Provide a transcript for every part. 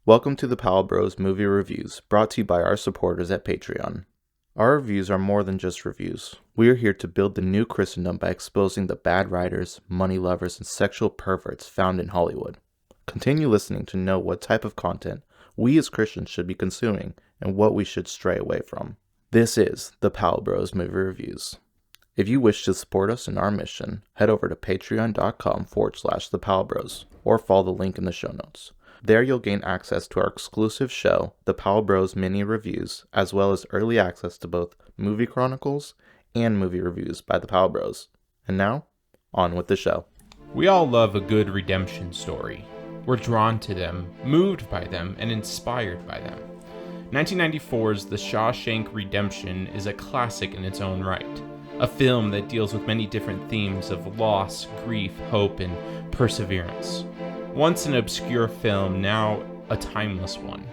Welcome to the Powell Bros Movie Reviews, brought to you by our supporters at Patreon. Our reviews are more than just reviews. We are here to build the new Christendom by exposing the bad writers, money lovers, and sexual perverts found in Hollywood. Continue listening to know what type of content we as Christians should be consuming and what we should stray away from. This is the Powell Bros Movie Reviews. If you wish to support us in our mission, head over to patreon.com/the Powell Bros or follow the link in the show notes. There you'll gain access to our exclusive show, the Powell Bros Mini Reviews, as well as early access to both movie chronicles and movie reviews by the Powell Bros. And now, on with the show. We all love a good redemption story. We're drawn to them, moved by them, and inspired by them. 1994's The Shawshank Redemption is a classic in its own right. A film that deals with many different themes of loss, grief, hope, and perseverance. Once an obscure film, now a timeless one.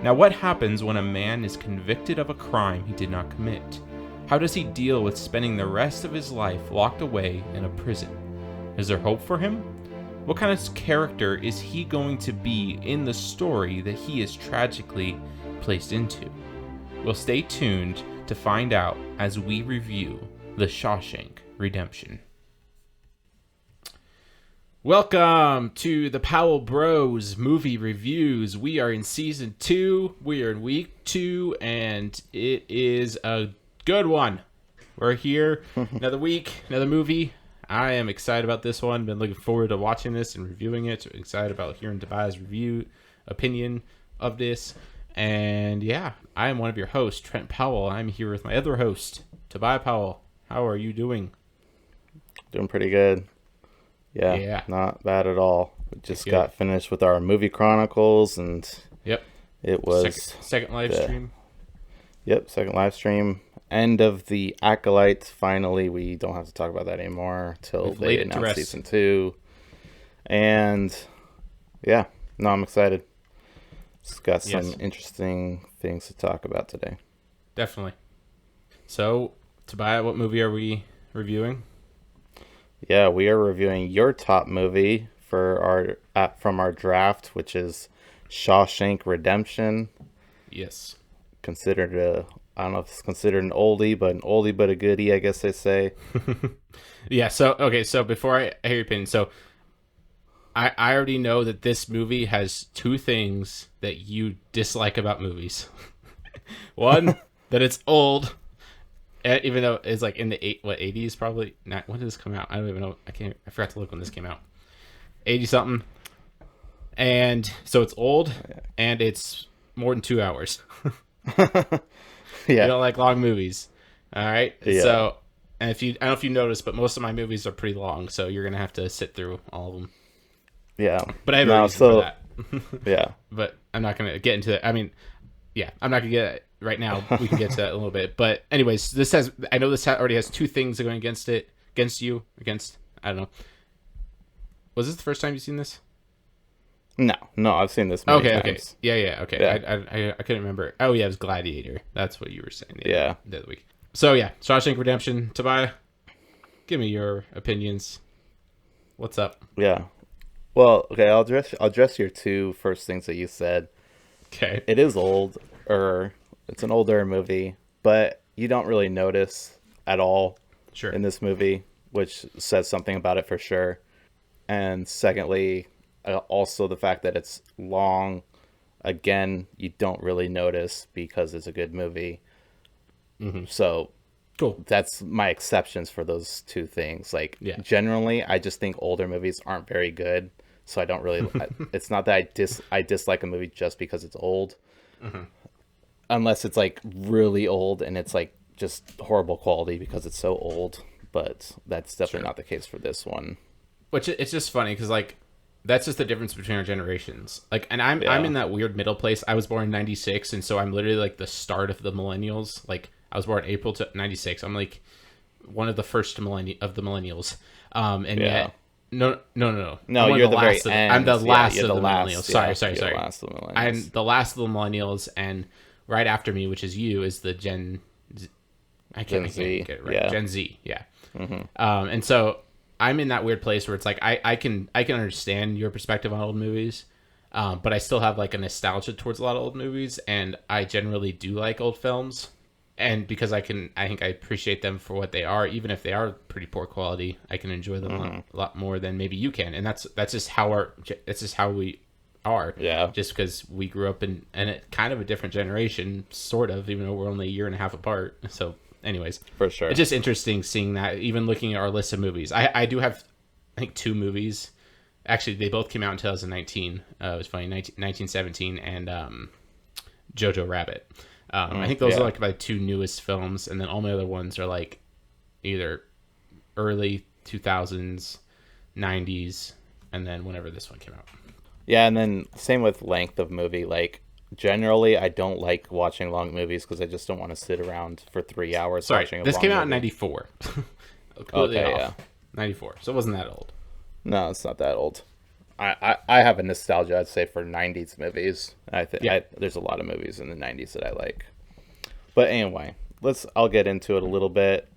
Now, what happens when a man is convicted of a crime he did not commit? How does he deal with spending the rest of his life locked away in a prison? Is there hope for him? What kind of character is he going to be in the story that he is tragically placed into? Well, stay tuned to find out as we review The Shawshank Redemption. Welcome to the Powell Bros Movie Reviews. We are in Season 2. We are in Week 2, and it is a good one. We're here. Another week, another movie. I am excited about this one. Been looking forward to watching this and reviewing it. Excited about hearing Tobiah's opinion of this. And yeah, I am one of your hosts, Trent Powell. I'm here with my other host, Tobiah Powell. How are you doing? Doing pretty good. Yeah, not bad at all. We just got finished with our movie chronicles, and it was second live stream. Second live stream. End of the Acolyte. Finally, we don't have to talk about that anymore till they announce season 2. And I'm excited. It's got some interesting things to talk about today. Definitely. So, Tobiah, what movie are we reviewing? Yeah, we are reviewing your top movie for from our draft, which is Shawshank Redemption. Yes. Considered I don't know if it's considered an oldie but a goodie, I guess they say. Yeah, so before I hear your opinion, so I already know that this movie has two things that you dislike about movies. One, that it's old. Even though it's like in the 80s probably. Not, when did this come out? I don't even know. I forgot to look when this came out. 80 something. And so it's old and it's more than 2 hours. You don't like long movies. All right. Yeah. So, and I don't know if you noticed, but most of my movies are pretty long, so you're gonna have to sit through all of them. Yeah. But I have a reason for that. Yeah. But I'm not gonna get into that. I mean, I'm not gonna get it right now. We can get to that in a little bit. But anyways, I know this already has two things going against it. I don't know. Was this the first time you've seen this? No, I've seen this many times. Okay. Yeah, okay. Yeah. I couldn't remember. Oh, yeah, it was Gladiator. That's what you were saying the other week. So, yeah, Shawshank Redemption. Tobiah, give me your opinions. What's up? Yeah. Well, okay, I'll address your two first things that you said. Okay. It is old, or it's an older movie, but you don't really notice at all in this movie, which says something about it for sure. And secondly, also the fact that it's long, again, you don't really notice because it's a good movie. Mm-hmm. So cool. That's my exceptions for those two things. Generally, I just think older movies aren't very good. So I don't really, it's not that I dislike a movie just because it's old. Mm-hmm. Unless it's like really old and it's like just horrible quality because it's so old. But that's definitely not the case for this one. Which it's just funny because like, that's just the difference between our generations. Like, and I'm in that weird middle place. I was born in 96, and so I'm literally like the start of the millennials. Like, I was born April to 96. I'm like one of the first of the millennials. Yet, no. You're the last very end. I'm the last of the millennials. Yeah, Sorry. I'm the last of the millennials, and right after me, which is you, is the Gen Z. I can't get it right. Yeah. Gen Z, yeah. Mm-hmm. And so I'm in that weird place where it's like I can understand your perspective on old movies, But I still have like a nostalgia towards a lot of old movies, and I generally do like old films. And because I think I appreciate them for what they are, even if they are pretty poor quality, I can enjoy them a lot more than maybe you can. And that's just that's just how we are. Yeah. Just because we grew up in kind of a different generation, sort of, even though we're only a year and a half apart. So, anyways, For sure. it's just interesting seeing that. Even looking at our list of movies, I do have, I think, 2 movies. Actually, they both came out in 2019. It was funny, 1917 and Jojo Rabbit. I think those are like my 2 newest films, and then all my other ones are like either early 2000s, 90s, and then whenever this one came out. Yeah, and then same with length of movie. Like, generally, I don't like watching long movies because I just don't want to sit around for 3 hours Sorry, watching a this long came out in movie. 94. Completely Okay, off. 94, so it wasn't that old. No, it's not that old. I have a nostalgia, I'd say, for 90s movies. I think there's a lot of movies in the 90s that I like. But anyway, I'll get into it a little bit.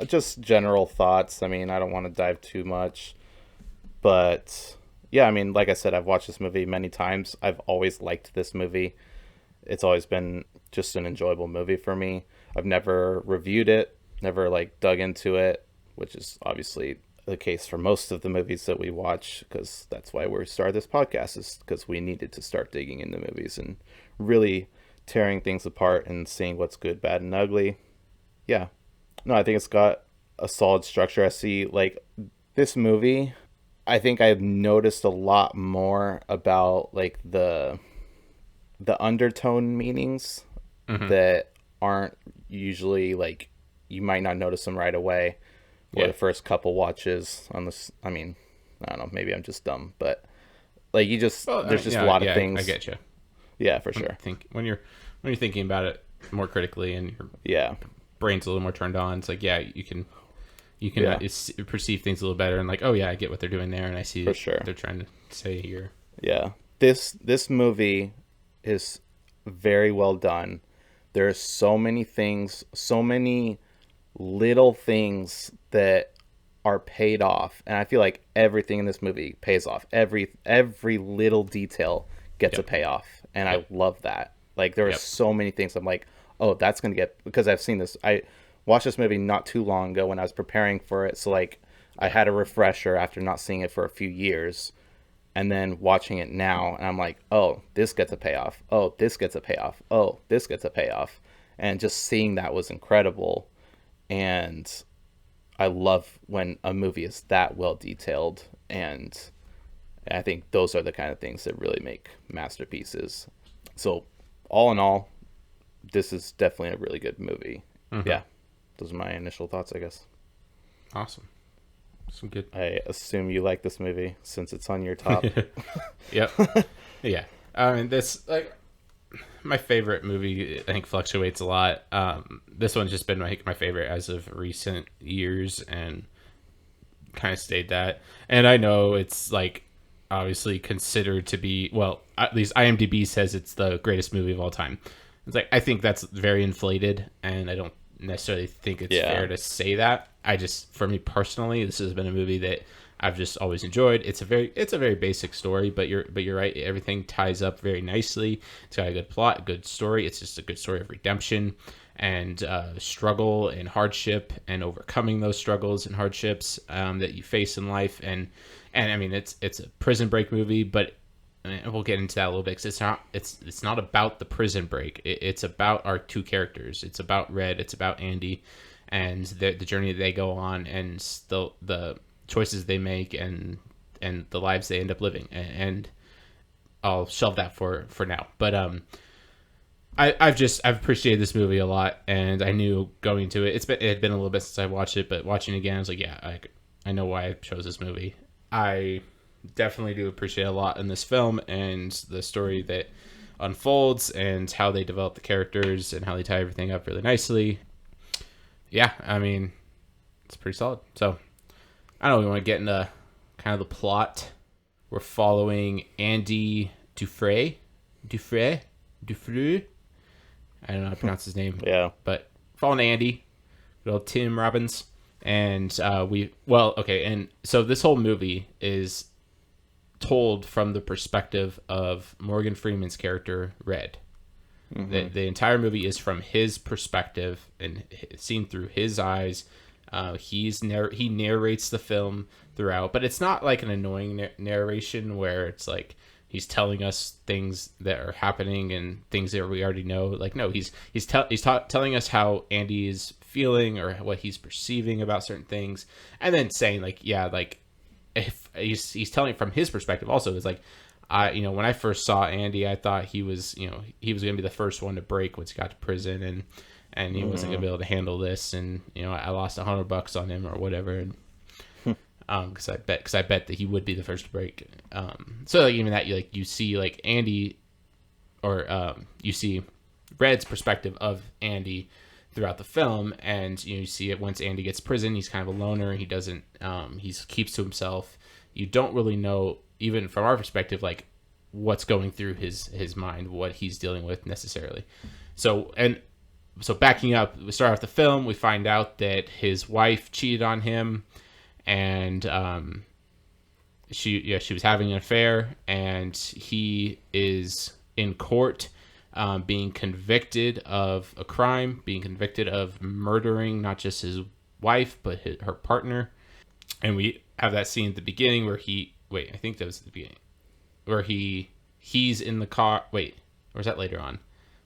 Just general thoughts. I mean, I don't want to dive too much. But yeah, I mean, like I said, I've watched this movie many times. I've always liked this movie. It's always been just an enjoyable movie for me. I've never reviewed it, never like dug into it, which is obviously the case for most of the movies that we watch, because that's why we started this podcast, is because we needed to start digging into movies and really tearing things apart and seeing what's good, bad, and ugly. Yeah. No, I think it's got a solid structure. I see, like, this movie, I think I've noticed a lot more about, like, the undertone meanings that aren't usually, like, you might not notice them right away. Or the first couple watches on this. I mean, I don't know, maybe I'm just dumb, but like there's just a lot of things. I get you. Yeah, for sure. When you're thinking about it more critically and your brain's a little more turned on, it's like you can perceive things a little better, and like, oh yeah, I get what they're doing there, and I see for sure what they're trying to say here. Yeah, this movie is very well done. There's so many things, so many little things that are paid off, and I feel like everything in this movie pays off. Every little detail gets a payoff, and I love that. Like, there are so many things I'm like, oh, that's gonna get, because I've seen this. I watched this movie not too long ago when I was preparing for it, so like I had a refresher after not seeing it for a few years, and then watching it now, and I'm like, oh, this gets a payoff. Oh, this gets a payoff. Oh, this gets a payoff. And just seeing that was incredible. And I love when a movie is that well detailed, and I think those are the kind of things that really make masterpieces. So all in all, this is definitely a really good movie. Yeah, those are my initial thoughts, I guess. Awesome. Some good. I assume you like this movie since it's on your top. Yep. Yeah. I mean, this, like, my favorite movie, I think, fluctuates a lot. This one's just been my favorite as of recent years, and kind of stayed that. And I know it's, like, obviously considered to be, well, at least IMDb says it's the greatest movie of all time. It's like, I think that's very inflated, and I don't necessarily think it's fair to say that. For me personally, this has been a movie that I've just always enjoyed. It's a very basic story, but you're right. Everything ties up very nicely. It's got a good plot, a good story. It's just a good story of redemption and struggle and hardship and overcoming those struggles and hardships that you face in life. And I mean, it's a prison break movie, but we'll get into that a little bit, because it's not about the prison break. It's about our 2 characters. It's about Red. It's about Andy, and the journey that they go on, and the choices they make, and the lives they end up living. And I'll shelve that for now. But I've appreciated this movie a lot, and I knew going to it. It had been a little bit since I watched it, but watching it again, I was like, yeah, I know why I chose this movie. I definitely do appreciate a lot in this film, and the story that unfolds, and how they develop the characters, and how they tie everything up really nicely. Yeah, I mean, it's pretty solid. So I don't know, we want to get into kind of the plot. We're following Andy Dufresne. I don't know how to pronounce his name. Yeah. But following Andy, good old Tim Robbins. And and so this whole movie is told from the perspective of Morgan Freeman's character Red. The entire movie is from his perspective and seen through his eyes. He narrates the film throughout, but it's not like an annoying narration where it's like he's telling us things that are happening and things that we already know. Like, no, he's telling us how Andy is feeling or what he's perceiving about certain things, and then saying like, yeah, like if he's telling from his perspective. Also, it's like, when I first saw Andy, I thought he was going to be the first one to break once he got to prison, and he wasn't going to be able to handle this, and I lost $100 on him or whatever, and because I bet that he would be the first to break. So like, even that, you see like Andy, or you see Red's perspective of Andy throughout the film, and you see it once Andy gets prison. He's kind of a loner. He doesn't. He keeps to himself. You don't really know, even from our perspective, like what's going through his mind, what he's dealing with necessarily. So backing up, we start off the film. We find out that his wife cheated on him, and she was having an affair, and he is in court, being convicted of a crime, being convicted of murdering not just his wife but her partner. And we have that scene at the beginning where I think that was at the beginning, where he's in the car. Wait, or is that later on?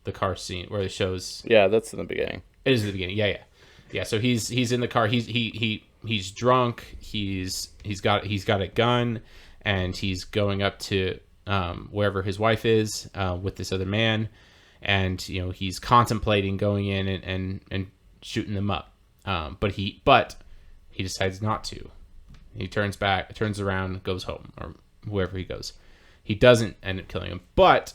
The car scene where it shows. Yeah, that's in the beginning. It is at the beginning. Yeah. So he's in the car. He's drunk. He's got a gun, and he's going up to wherever his wife is with this other man, and he's contemplating going in and shooting them up. But he decides not to. He turns around, goes home, or wherever he goes. He doesn't end up killing him, but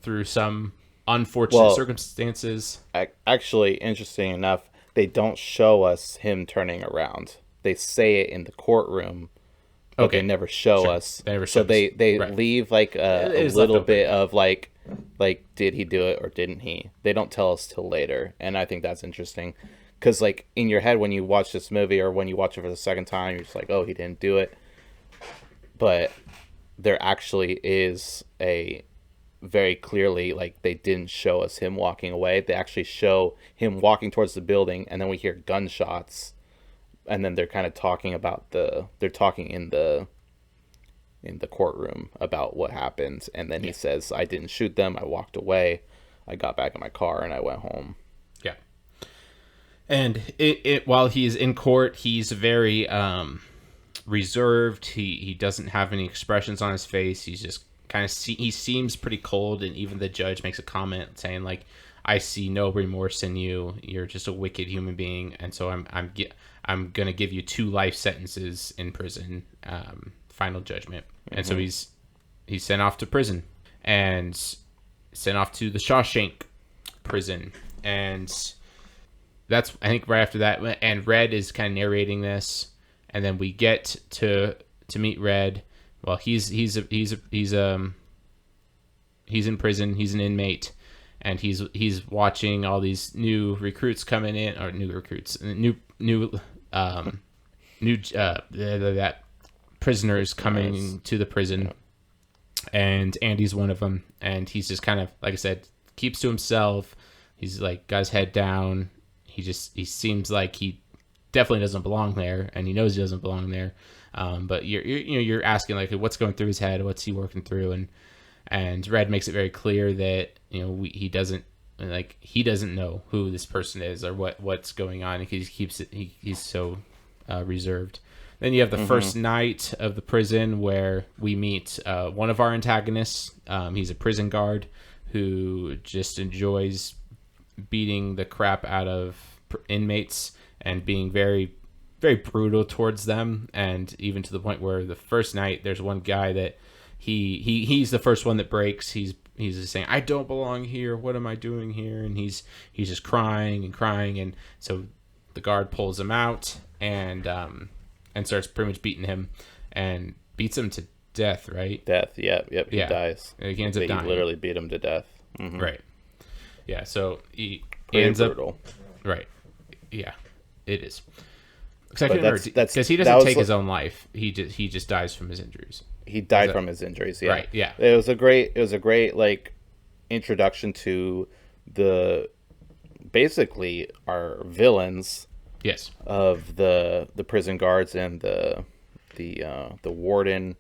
through some unfortunate circumstances. Actually, interesting enough, they don't show us him turning around. They say it in the courtroom, but they never show us. They right. leave like a little bit of like did he do it or didn't he? They don't tell us till later, and I think that's interesting. Because, like, in your head, when you watch this movie or when you watch it for the second time, you're just like, oh, he didn't do it. But there actually is a very clearly, like, they didn't show us him walking away. They actually show him walking towards the building, and then we hear gunshots. And then they're kind of talking about they're talking in the courtroom about what happened. And then he says, I didn't shoot them. I walked away. I got back in my car, and I went home. And while he's in court, he's very reserved. He doesn't have any expressions on his face. He's just kind of he seems pretty cold. And even the judge makes a comment saying like, "I see no remorse in you. You're just a wicked human being." And so I'm gonna give you 2 life sentences in prison. Final judgment. Mm-hmm. And so he's sent off to prison and sent off to the Shawshank prison. And that's, I think, right after that, and Red is kind of narrating this, and then we get to meet Red. Well, he's in prison. He's an inmate, and he's watching all these new recruits coming in, or prisoners coming to the prison, and Andy's one of them, and he's just kind of, like I said, keeps to himself. He's like got his head down. He seems like he definitely doesn't belong there, and he knows he doesn't belong there. But you're asking like what's going through his head, what's he working through, and Red makes it very clear that he doesn't know who this person is or what's going on. He's so reserved. Then you have the first night of the prison where we meet one of our antagonists. He's a prison guard who just enjoys beating the crap out of inmates and being very, very brutal towards them, and even to the point where the first night there's one guy that he's the first one that breaks. He's just saying, "I don't belong here. What am I doing here?" And he's just crying, and so the guard pulls him out and starts pretty much beating him and beats him to death. Right? Death. Yep. He dies. He ends up dying. He literally beat him to death. Mm-hmm. Right. Yeah, so he pretty ends brutal. Right. Yeah, it is. Because But that's he that doesn't was take his own life. He just dies from his injuries. he died from his injuries. Yeah, Right. Yeah. It was a great like introduction to the basically our villains Yes. of the prison guards and the warden,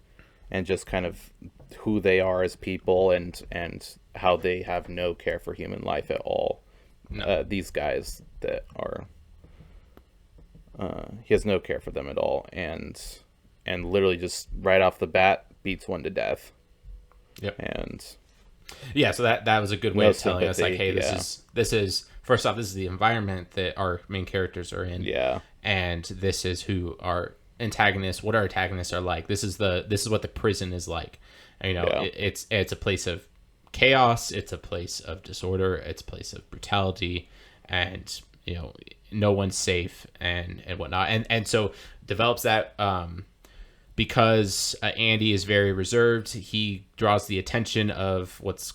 and just kind of who they are as people, and how they have no care for human life at all. No. These guys that are he has no care for them at all, and literally just right off the bat beats one to death. Yep. And Yeah, so that was a good way no of telling us, like, hey, sympathy, this is first off, this is the environment that our main characters are in. Yeah. And this is who our antagonists, what our antagonists are like. This is what the prison is like. And, you know, Yeah. it's a place of chaos, it's a place of disorder, it's a place of brutality, and, you know, no one's safe and whatnot. And so develops that because Andy is very reserved. He draws the attention of what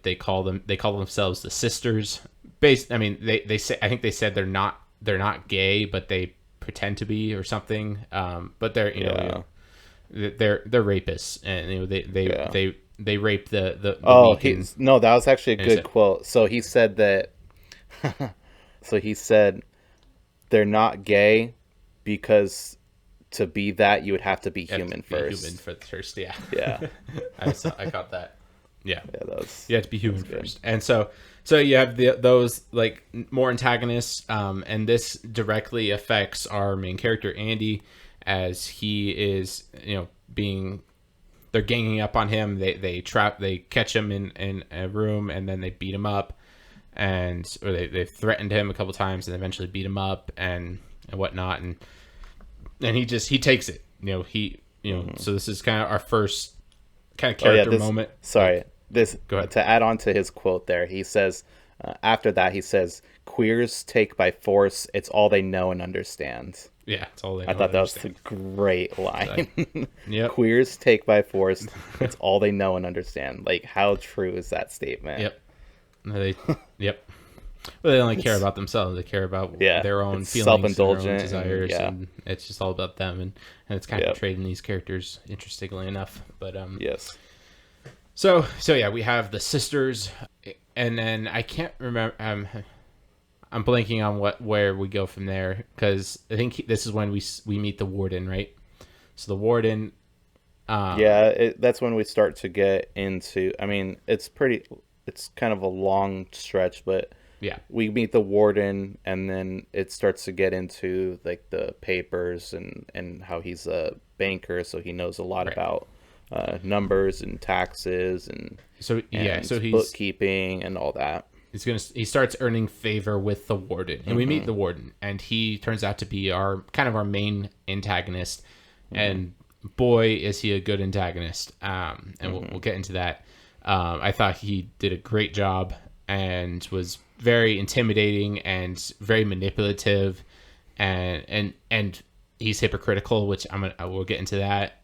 they call them. They call themselves the Sisters. I mean, they say, I think they said they're not gay, but they pretend to be or something. But they're they're rapists, and you know they rape the weak. No, that was actually a good quote. So he said that. So he said they're not gay because to be that you would have to be human first. Human first, yeah. Yeah. I caught that. Yeah. Yeah, that was. You have to be human first, and so you have those like more antagonists, and this directly affects our main character Andy, as he is, you know, they're ganging up on him. They catch him in a room, and then they beat him up, or they threatened him a couple times and eventually beat him up and whatnot, and he takes it. So this is kind of our first kind of character moment. Sorry, Go ahead. To add on to his quote there, he says after that, he says, "Queers take by force. It's all they know and understand." Yeah, it's all they know. I thought that was a great line. Yep. Queers take by force. It's all they know and understand. Like, how true is that statement? Yep. Well, they only care about themselves. They care about their own feelings, their own desires, and it's just all about them. And it's kind of portrayed in these characters, interestingly enough. But yes. So yeah, we have the Sisters, and then I can't remember. I'm blanking on where we go from there, because I think this is when we meet the warden, right? So the warden. That's when we start to get into. I mean, it's kind of a long stretch, but yeah, we meet the warden, and then it starts to get into like the papers and how he's a banker, so he knows a lot about numbers and taxes and he's bookkeeping and all that. He starts earning favor with the warden, and we meet the warden, and he turns out to be our main antagonist, and boy is he a good antagonist. And we'll get into that. I thought he did a great job and was very intimidating and very manipulative, and he's hypocritical, which we'll get into that.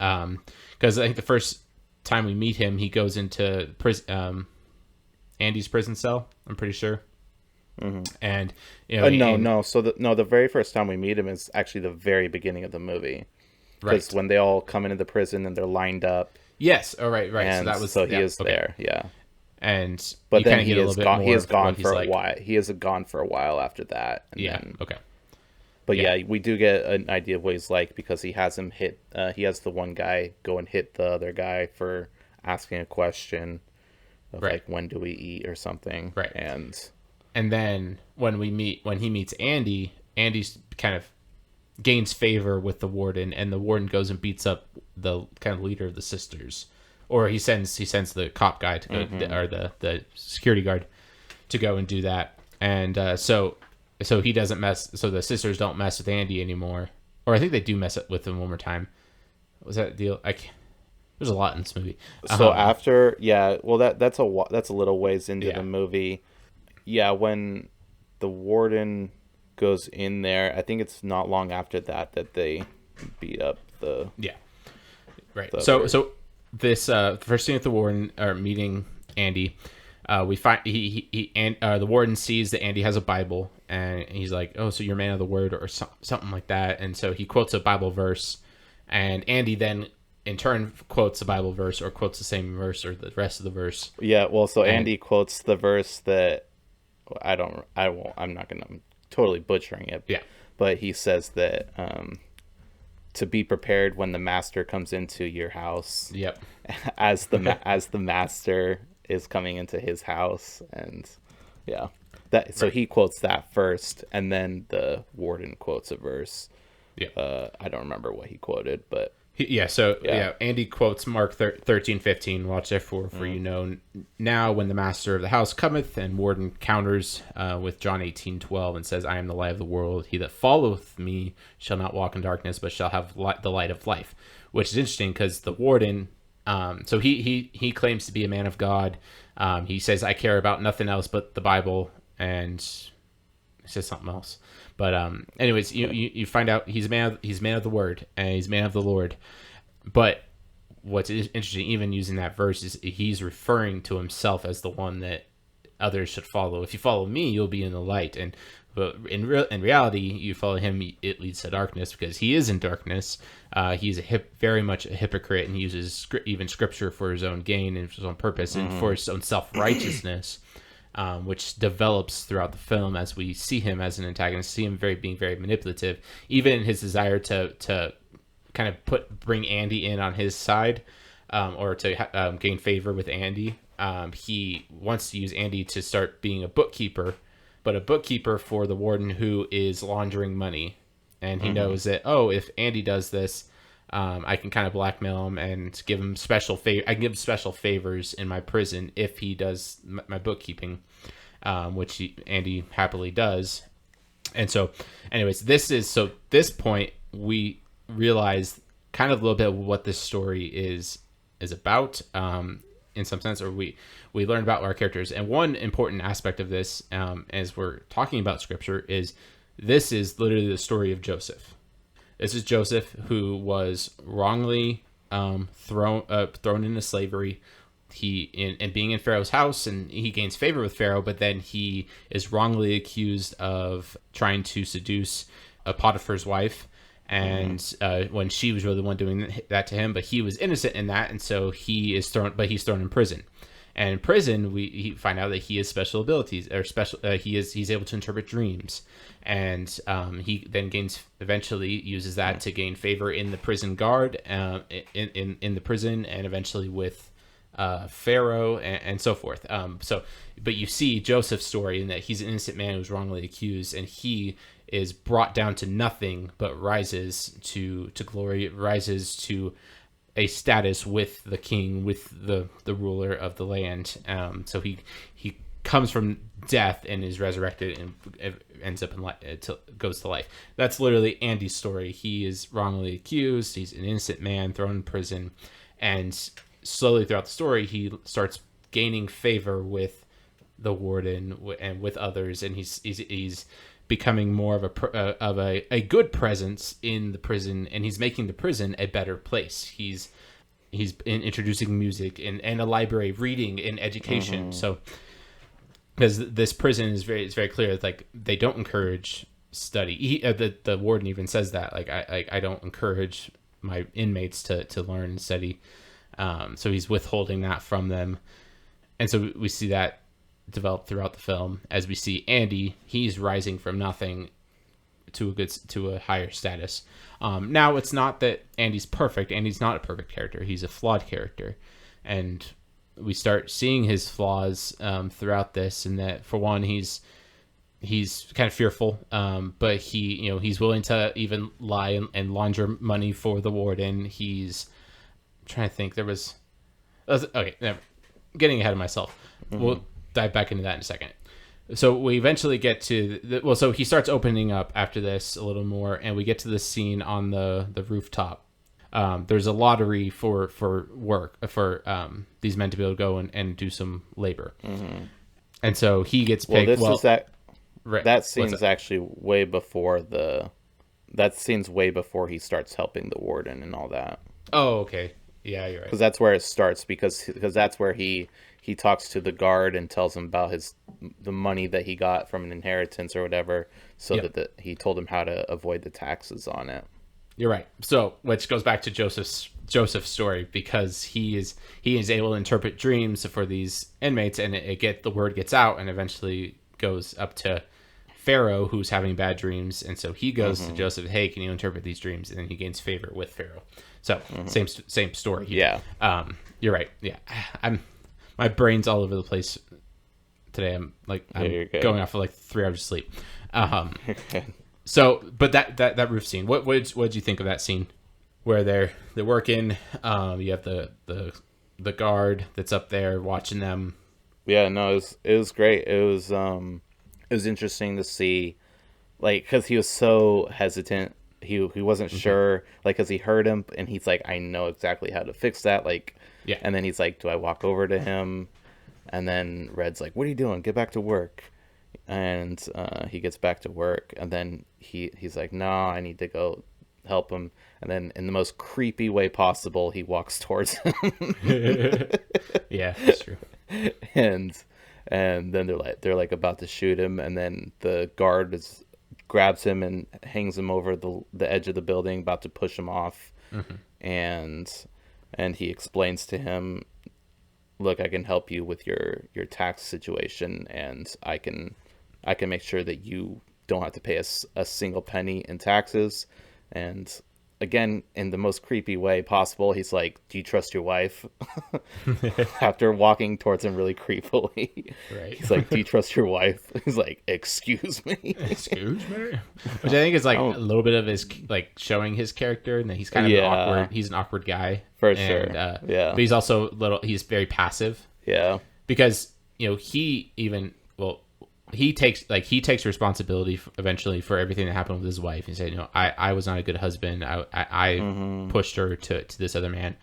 Because I think the first time we meet him, he goes into Andy's prison cell, I'm pretty sure. And the very first time we meet him is actually the very beginning of the movie, because when they all come into the prison and they're lined up. Yes. Oh, right. And he is there. Yeah. But then he has gone for a while. He has gone for a while after that. Okay. But we do get an idea of what he's like, because he has him hit. He has the one guy go and hit the other guy for asking a question of like, when do we eat or something. Right. And then when he meets Andy, Andy's kind of gains favor with the warden, and the warden goes and beats up the kind of leader of the Sisters, or he sends the cop guy to go, or the security guard to go and do that. And so he doesn't mess. So the Sisters don't mess with Andy anymore, or I think they do mess with him one more time. Was that the deal? There's a lot in this movie. So after, that's a little ways into the movie. Yeah, when the warden goes in there, I think it's not long after that they beat up the. Yeah. Right. So this first scene with the warden, or meeting Andy, we find the warden sees that Andy has a Bible and he's like, "Oh, so you're a man of the word," or something like that. And so he quotes a Bible verse, and Andy then in turn quotes a Bible verse or quotes the same verse or the rest of the verse. Yeah, well, so And Andy quotes the verse that I'm not gonna, I'm totally butchering it. yeah, But he says that to be prepared when the master comes into your house, yep, as the master is coming into his house, and yeah, that so right. he quotes that first, and then the warden quotes a verse. Yeah. I don't remember what he quoted, but Andy quotes Mark 13:15. Watch therefore, for you know now when the master of the house cometh, and warden counters with John 18:12 and says, I am the light of the world. He that followeth me shall not walk in darkness, but shall have the light of life. Which is interesting because the warden, so he claims to be a man of God. He says, I care about nothing else but the Bible, and he says something else. But anyways, you find out he's man of the word, and he's man of the Lord. But what's interesting, even using that verse, is he's referring to himself as the one that others should follow. If you follow me, you'll be in the light. But in reality, you follow him, it leads to darkness, because he is in darkness. He's very much a hypocrite, and uses even scripture for his own gain and for his own purpose and for his own self-righteousness. Which develops throughout the film as we see him as an antagonist, see him being very manipulative, even in his desire to kind of bring Andy in on his side, or to gain favor with Andy. He wants to use Andy to start being a bookkeeper, but a bookkeeper for the warden who is laundering money, and he knows that if Andy does this, I can kind of blackmail him and give him I can give him special favors in my prison if he does my bookkeeping, which Andy happily does. And so, anyways, this point we realize kind of a little bit of what this story is about, in some sense, or we learn about our characters. And one important aspect of this, as we're talking about scripture, is this is literally the story of Joseph. This is Joseph, who was wrongly thrown into slavery. And being in Pharaoh's house, and he gains favor with Pharaoh, but then he is wrongly accused of trying to seduce Potiphar's wife, and when she was really the one doing that to him, but he was innocent in that, and so he's thrown in prison. And in prison, we find out that he has special abilities, or he's able to interpret dreams, and he then eventually uses that to gain favor in the prison guard, in the prison, and eventually with Pharaoh and so forth. But you see Joseph's story in that he's an innocent man who was wrongly accused, and he is brought down to nothing, but rises to glory, rises to a status with the king, with the ruler of the land. So he comes from death and is resurrected and ends up goes to life. That's literally Andy's story. He is wrongly accused. He's an innocent man thrown in prison, and slowly throughout the story, he starts gaining favor with the warden and with others, and he's becoming more of a good presence in the prison, and he's making the prison a better place. He's introducing music and a library, reading and education. So because this prison is very clear, it's like they don't encourage study. The warden even says that, like, I don't encourage my inmates to learn and study. So he's withholding that from them, and so we see that develop throughout the film as we see Andy. He's rising from nothing to a higher status. Now it's not that Andy's perfect. Andy's not a perfect character. He's a flawed character, and we start seeing his flaws throughout this. And that, for one, he's kind of fearful, but he's willing to even lie and launder money for the warden. He's trying to think. Getting ahead of myself. We'll dive back into that in a second. So we eventually get to so he starts opening up after this a little more, and we get to the scene on the rooftop. There's a lottery for work for these men to be able to go and do some labor, and so he gets picked. That scene's actually way before that scene's way before he starts helping the warden and all that. Oh, okay. Yeah, you're right. because that's where it starts. Because that's where he talks to the guard and tells him about the money that he got from an inheritance or whatever, so Yep. that he told him how to avoid the taxes on it. You're right. So, which goes back to Joseph's story, because he is able to interpret dreams for these inmates, and the word gets out, and eventually goes up to Pharaoh, who's having bad dreams, and so he goes to Joseph, hey, can you interpret these dreams? And then he gains favor with Pharaoh. So same story. Yeah. You're right. Yeah, my brain's all over the place today. I'm you're good. going off of like 3 hours of sleep. Okay. So, but that roof scene, what did you think of that scene where they're working? You have the guard that's up there watching them. Yeah, no, it was great. It was interesting to see, like, because he was so hesitant. He wasn't sure, like, because he heard him and he's like, I know exactly how to fix that, like, Yeah. And then he's like, do I walk over to him? And then Red's like, what are you doing? Get back to work. And he gets back to work, and then he's like, no, I need to go help him. And then in the most creepy way possible, he walks towards him. Yeah, that's true. and then they're like about to shoot him, and then the guard grabs him and hangs him over the edge of the building, about to push him off. And he explains to him, look, I can help you with your tax situation, and I can make sure that you don't have to pay a single penny in taxes. And again, in the most creepy way possible, he's like, do you trust your wife? After walking towards him really creepily. Right. He's like, do you trust your wife? He's like, excuse me? Excuse me? Which I think is like a little bit of his, like, showing his character, and that he's kind of awkward. He's an awkward guy. For sure. Yeah. But he's also he's very passive. Yeah. Because, he takes responsibility eventually for everything that happened with his wife. He said, I was not a good husband. I pushed her to this other man.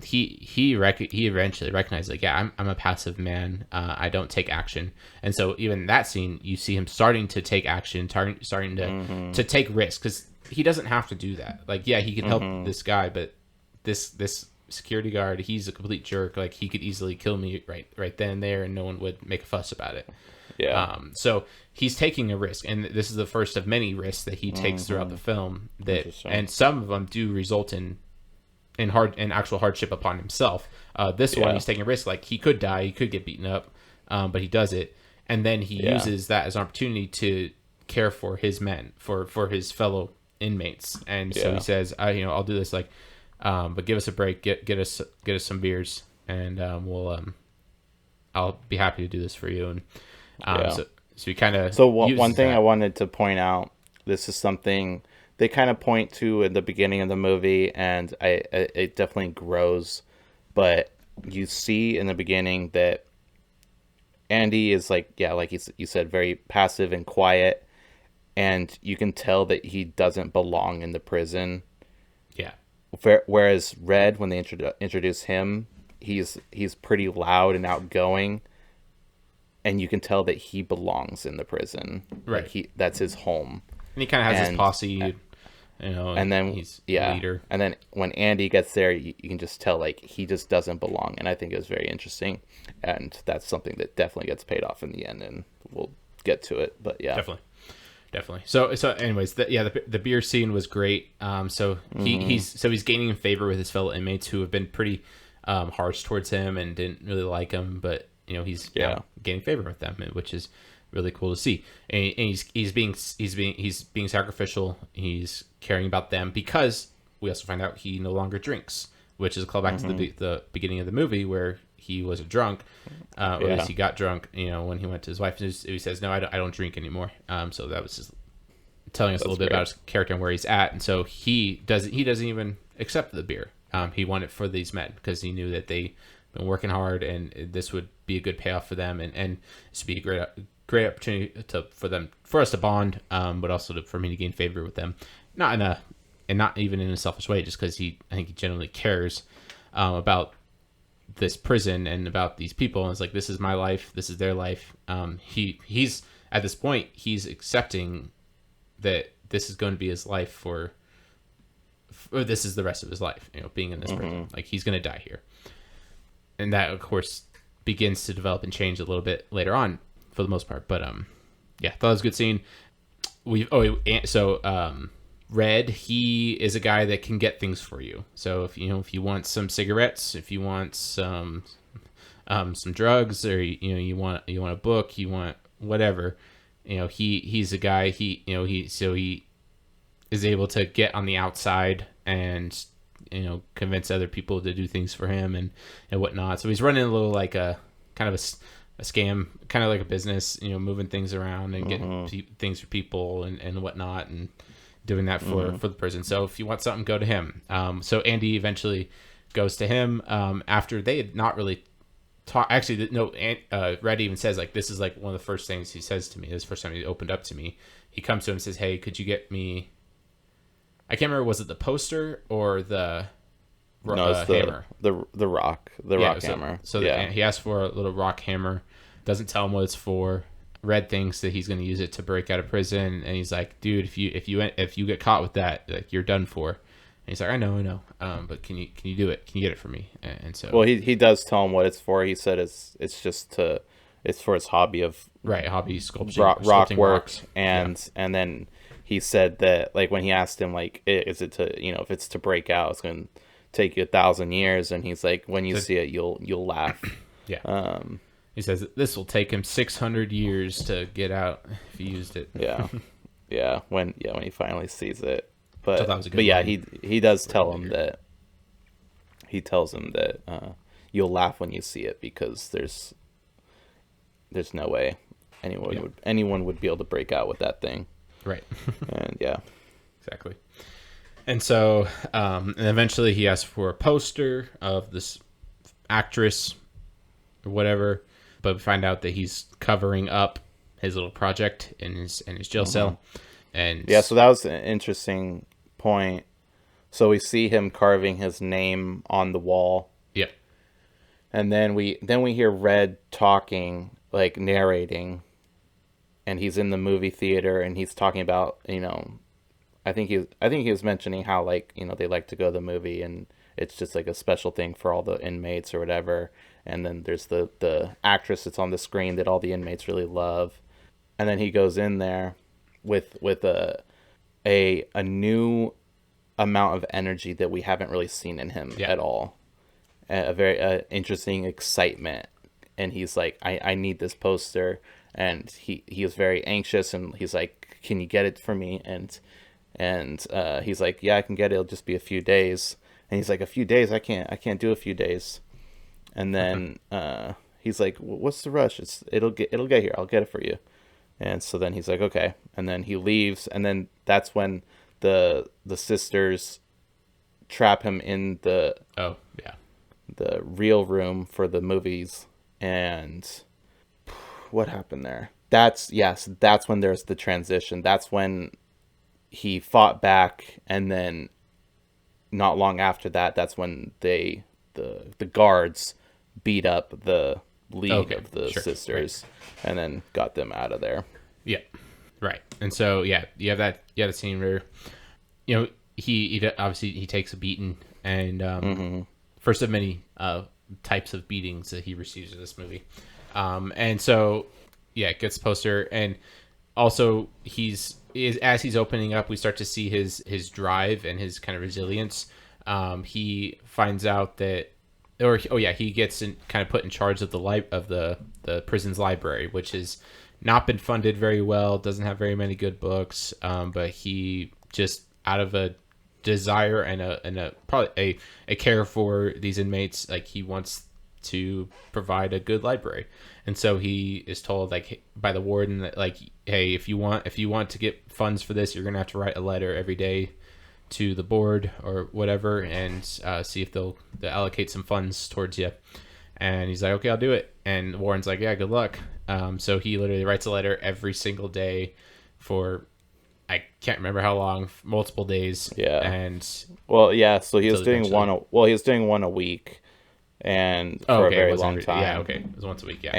He eventually recognized, like, yeah, I'm a passive man. I don't take action. And so even that scene, you see him starting to take action, starting to take risks, because he doesn't have to do that. Like, yeah, he can help this guy, but this security guard, he's a complete jerk. Like, he could easily kill me right then and there, and no one would make a fuss about it. Yeah. So he's taking a risk, and this is the first of many risks that he takes throughout the film. And some of them do result in actual hardship upon himself. This one, he's taking a risk. Like, he could die, he could get beaten up, but he does it, and then he uses that as an opportunity to care for his men, for his fellow inmates. And so he says, I'll do this, like, but give us a break, get us some beers, and I'll be happy to do this for you. And so he kind of one thing I wanted to point out, this is something they kind of point to in the beginning of the movie, and it definitely grows, but you see in the beginning that Andy is like you said, very passive and quiet, and you can tell that he doesn't belong in the prison. Yeah. Whereas Red, when they introduce him, he's pretty loud and outgoing, and you can tell that he belongs in the prison. Right. Like, that's his home. And he kind of has his posse, and then he's a leader. And then when Andy gets there, you can just tell, like, he just doesn't belong. And I think it was very interesting, and that's something that definitely gets paid off in the end, and we'll get to it. But yeah, definitely. So anyways, the beer scene was great. So he's gaining favor with his fellow inmates, who have been pretty harsh towards him and didn't really like him, but he's gaining favor with them, which is really cool to see. And he's being sacrificial. He's caring about them, because we also find out he no longer drinks, which is a callback to the beginning of the movie, where he was a drunk, or at least he got drunk. When he went to his wife, he says, "No, I don't drink anymore." So that was just telling us a little bit about his character and where he's at. And so he doesn't even accept the beer. He won it for these men, because he knew that they've been working hard, and this would be a good payoff for them, and this would be a great opportunity for us to bond, but also for me to gain favor with them, not even in a selfish way, just because I think he genuinely cares about this prison and about these people, and it's like, this is my life, this is their life. He's at this point, he's accepting that this is going to be his life this is the rest of his life, being in this prison. Like, he's going to die here. And that, of course, begins to develop and change a little bit later on for the most part. But, yeah, thought it was a good scene. Red, he is a guy that can get things for you. So if you want some cigarettes, if you want some drugs, or you want a book, you want whatever, he's a guy. He is able to get on the outside and convince other people to do things for him and whatnot. So he's running a little like a kind of a scam, kind of like a business, moving things around and getting things for people and whatnot, and doing that for the prison. So if you want something, go to him. So Andy eventually goes to him after they had not really talked. Actually, no, Red even says, like, this is like one of the first things he says to me. This is the first time he opened up to me. He comes to him and says, hey, could you get me, I can't remember, was it the poster or the hammer? The rock hammer. So he asked for a little rock hammer. Doesn't tell him what it's for. Red thinks that he's going to use it to break out of prison, and he's like, dude, if you get caught with that, like, you're done for. And he's like, I know, but can you do it? Can you get it for me? And so, well, he does tell him what it's for. He said it's for his hobby of hobby sculpting, rock work, rocks. and then he said that, like, when he asked him, like, is it to, if it's to break out, it's going to take you 1,000 years, and he's like, when you see it, you'll laugh. Yeah. He says this will take him 600 years to get out if he used it. Yeah. When he finally sees it. But yeah, he does tell him that. He tells him that you'll laugh when you see it, because there's no way anyone would be able to break out with that thing. Right. And yeah. Exactly. And so and eventually he asks for a poster of this actress or whatever. But we find out that he's covering up his little project in his jail cell. And yeah, so that was an interesting point. So we see him carving his name on the wall. Yeah. And then we hear Red talking, like narrating, and he's in the movie theater and he's talking about, I think he was mentioning how, like, they like to go to the movie and it's just like a special thing for all the inmates or whatever. And then there's the actress that's on the screen that all the inmates really love. And then he goes in there with a new amount of energy that we haven't really seen in him at all. A very interesting excitement. And he's like, I need this poster. And he was very anxious, and he's like, can you get it for me? And he's like, yeah, I can get it. It'll just be a few days. And he's like, a few days? I can't do a few days. And then he's like, what's the rush? It'll get here. I'll get it for you. And so then he's like, okay. And then he leaves. And then that's when the sisters trap him in the real room for the movies. And what happened there? That's when there's the transition. That's when he fought back, and then not long after that, that's when the guards beat up the lead of the sisters, right, and then got them out of there. Yeah, right. And so you have that scene where he obviously he takes a beating, and first of many types of beatings that he receives in this movie. And so gets the poster, and also as he's opening up, we start to see his drive and his kind of resilience. He finds out that, he gets kind of put in charge of the prison's library, which has not been funded very well, doesn't have very many good books, but he just, out of a desire and probably a care for these inmates, like, he wants to provide a good library. And so he is told, like, by the warden that, like, hey, if you want to get funds for this, you're gonna have to write a letter every day to the board or whatever, and see if they'll allocate some funds towards you. And he's like, okay, I'll do it. And Warren's like, yeah, good luck. So he literally writes a letter every single day for, I can't remember how long, multiple days. Yeah. And so he was doing one a week, and for a very long time. Yeah, okay. It was once a week, yeah.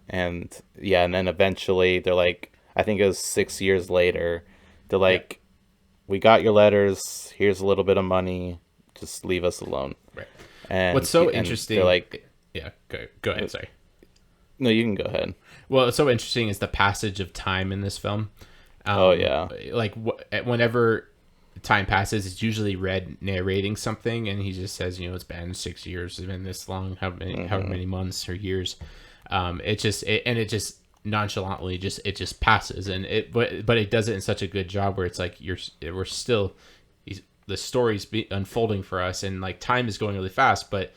And then eventually they're like, I think it was 6 years later, they're like, we got your letters. Here's a little bit of money. Just leave us alone. Right. And What's so and interesting? they're like, yeah, go ahead. Sorry. no, you can go ahead. Well, what's so interesting is the passage of time in this film. Oh yeah. Like whenever time passes, it's usually Red narrating something, and he just says, it's been 6 years, it's been this long, however many months or years. It just nonchalantly just passes, and but it does it in such a good job where it's like we're still the story's unfolding for us, and like time is going really fast, but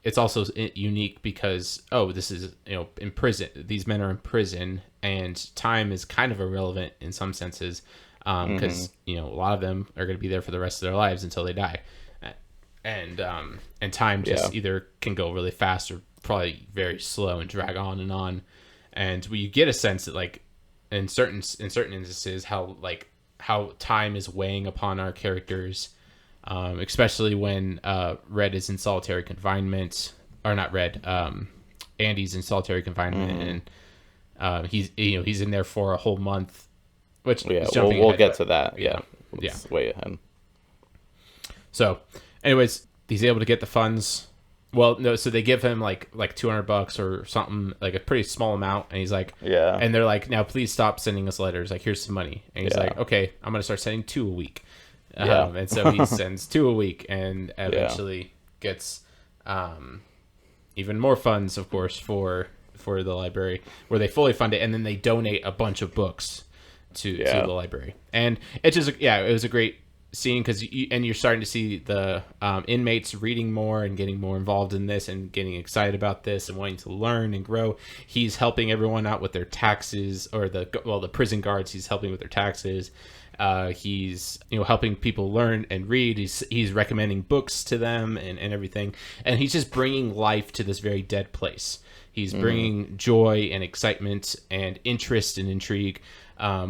it's also unique because this is in prison. These men are in prison, and time is kind of irrelevant in some senses, because a lot of them are going to be there for the rest of their lives until they die, and time just either can go really fast or probably very slow and drag on and on, and you get a sense that like in certain instances how time is weighing upon our characters. Especially when Red is in solitary confinement, or not Red. Andy's in solitary confinement, and he's in there for a whole month. Which we'll get to that. Yeah, way ahead. So, anyways, he's able to get the funds. Well, no, so they give him like $200 or something, like a pretty small amount, and he's like, and they're like, now please stop sending us letters. Like, here's some money, and he's like, okay, I'm gonna start sending 2 a week. And so he sends 2 a week, and eventually gets even more funds, of course, for the library, where they fully fund it, and then they donate a bunch of books to the library. And it just it was a great scene because you're starting to see the inmates reading more and getting more involved in this and getting excited about this and wanting to learn and grow. He's helping everyone out with their taxes, or the prison guards. He's helping with their taxes. He's helping people learn and read. He's recommending books to them and everything, and he's just bringing life to this very dead place. He's bringing joy and excitement and interest and intrigue,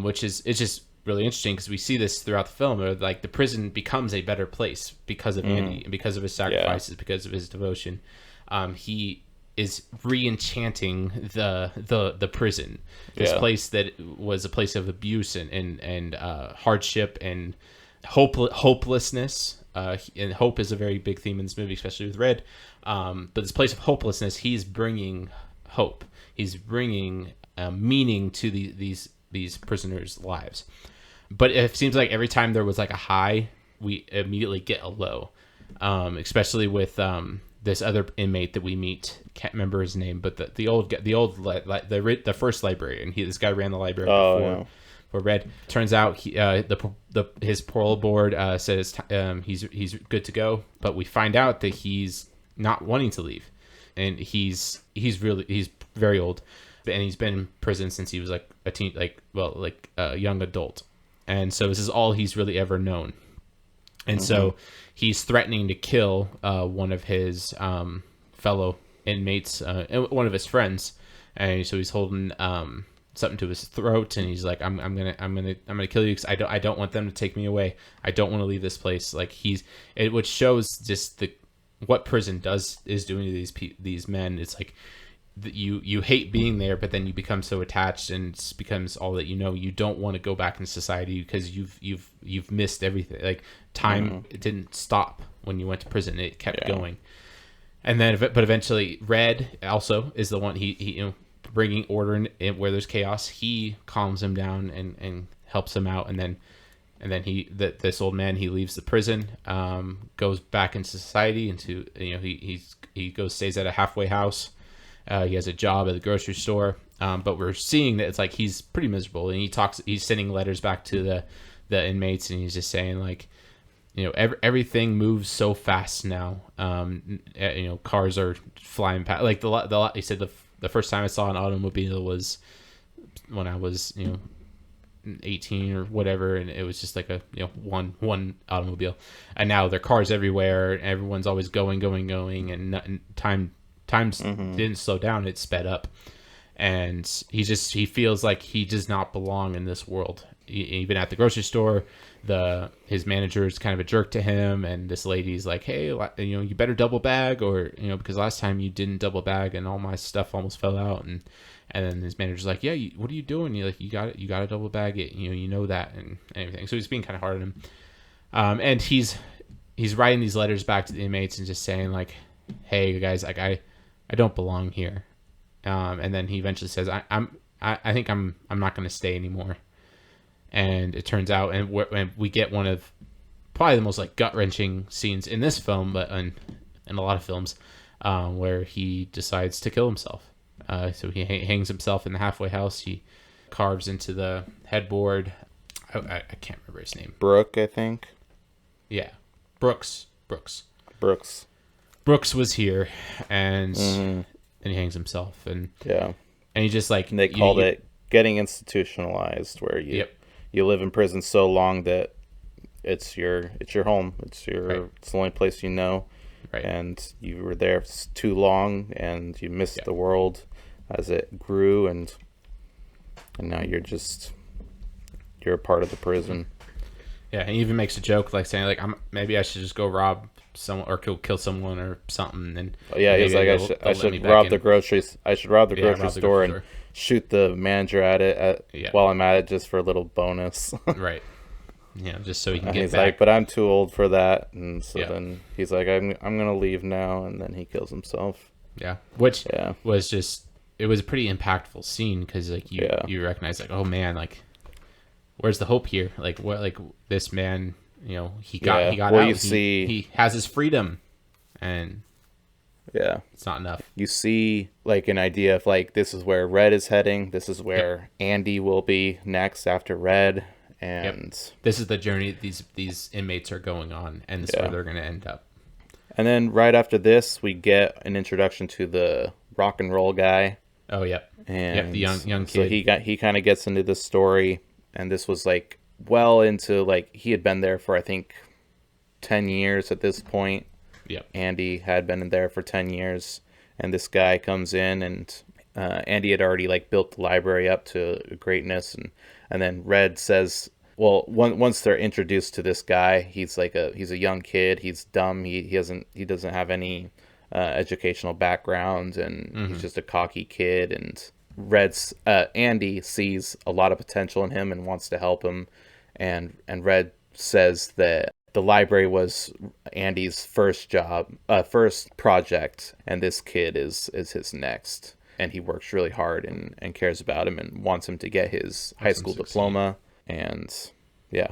which is just really interesting because we see this throughout the film. Where, like, the prison becomes a better place because of Andy and because of his sacrifices, because of his devotion. He is re-enchanting the prison, this place that was a place of abuse and hardship and hopelessness. And hope is a very big theme in this movie, especially with Red. But this place of hopelessness, he's bringing hope. He's bringing meaning to these prisoners' lives. But it seems like every time there was like a high, we immediately get a low, especially with this other inmate that we meet. Can't remember his name, but the first librarian. This guy ran the library for Red. Turns out his parole board says he's good to go, but we find out that he's not wanting to leave, and he's very old, and he's been in prison since he was like a young adult, and so this is all he's really ever known. And so he's threatening to kill one of his fellow inmates, one of his friends, and so he's holding something to his throat, and he's like, "I'm gonna kill you because I don't want them to take me away. I don't want to leave this place." Like which shows just what prison is doing to these men. It's like you hate being there, but then you become so attached, and it becomes all that you know. You don't want to go back in society because you've missed everything. Like time, it didn't stop when you went to prison; it kept going. And then, but eventually, Red also is the one he bringing order in where there's chaos. He calms him down and helps him out, and then this old man, he leaves the prison, goes back into society, into he goes stays at a halfway house. He has a job at the grocery store, but we're seeing that it's like he's pretty miserable, and he's sending letters back to the inmates, and he's just saying like, everything moves so fast now. Cars are flying past. Like he said the first time I saw an automobile was when I was 18 or whatever, and it was just like a one automobile, and now there are cars everywhere, and everyone's always going, and times didn't slow down, it sped up, and he feels like he does not belong in this world. Even at the grocery store, his manager is kind of a jerk to him, and this lady's like, hey, you better double bag, or because last time you didn't double bag and all my stuff almost fell out, and then his manager's like, yeah, what are you doing? You got to double bag it, you know that, and everything. So he's being kind of hard on him, and he's writing these letters back to the inmates and just saying like, hey guys, like I don't belong here, and then he eventually says, I think I'm not going to stay anymore. And it turns out, and we get one of probably the most like gut-wrenching scenes in this film, but in a lot of films, where he decides to kill himself. So he hangs himself in the halfway house. He carves into the headboard. I can't remember his name. Brooke, I think. Yeah, Brooks. Brooks was here, and he hangs himself, and he just like, and they called it getting institutionalized, where you live in prison so long that it's your home. It's the only place you know. Right. And you were there too long, and you missed the world as it grew, and now you're a part of the prison. Yeah, and he even makes a joke like saying like, maybe I should just go rob someone or kill someone or something. And he's like, I should rob the groceries. I should rob the grocery store and shoot the manager at it while I'm at it, just for a little bonus. Right. Yeah, just so he can get he's back. Like, but I'm too old for that, and so then he's like, I'm gonna leave now, and then he kills himself. Yeah, which was just, it was a pretty impactful scene, because like you recognize like, oh man, like where's the hope here? Like what? Like this man, he got out. He has his freedom, and it's not enough. You see like an idea of like, this is where Red is heading. This is where Andy will be next after Red. And this is the journey these inmates are going on, and this is where they're going to end up. And then right after this, we get an introduction to the rock and roll guy. Oh, yeah. And the young kid. So he kind of gets into this story, and this was like well into, like, he had been there for, I think, 10 years at this point. Yep. Andy had been in there for 10 years, and this guy comes in, and Andy had already like built the library up to greatness, and then Red says, well, once they're introduced to this guy, he's a young kid, he's dumb, he doesn't have any educational background, and he's just a cocky kid, and Andy sees a lot of potential in him and wants to help him, and Red says that the library was Andy's first project, and this kid is his next. And he works really hard and cares about him and wants him to get his high school diploma, and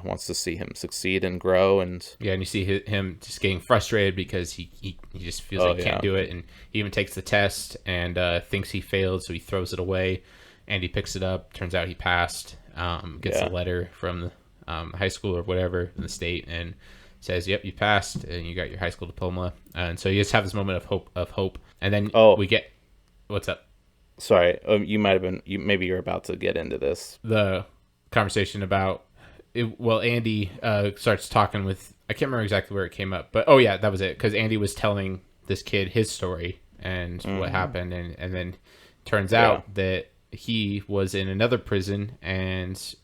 wants to see him succeed and grow. And you see him just getting frustrated because he just feels like he can't do it, and he even takes the test and thinks he failed, so he throws it away. Andy picks it up, turns out he passed, gets a letter from the high school or whatever in the state, and says, yep, you passed and you got your high school diploma. And so you just have this moment of hope, and then we get, what's up? Sorry, you might have been. Maybe you're about to get into this. The conversation about it. Well, Andy starts talking with. I can't remember exactly where it came up, but that was it. Because Andy was telling this kid his story and what happened, and then turns out that he was in another prison and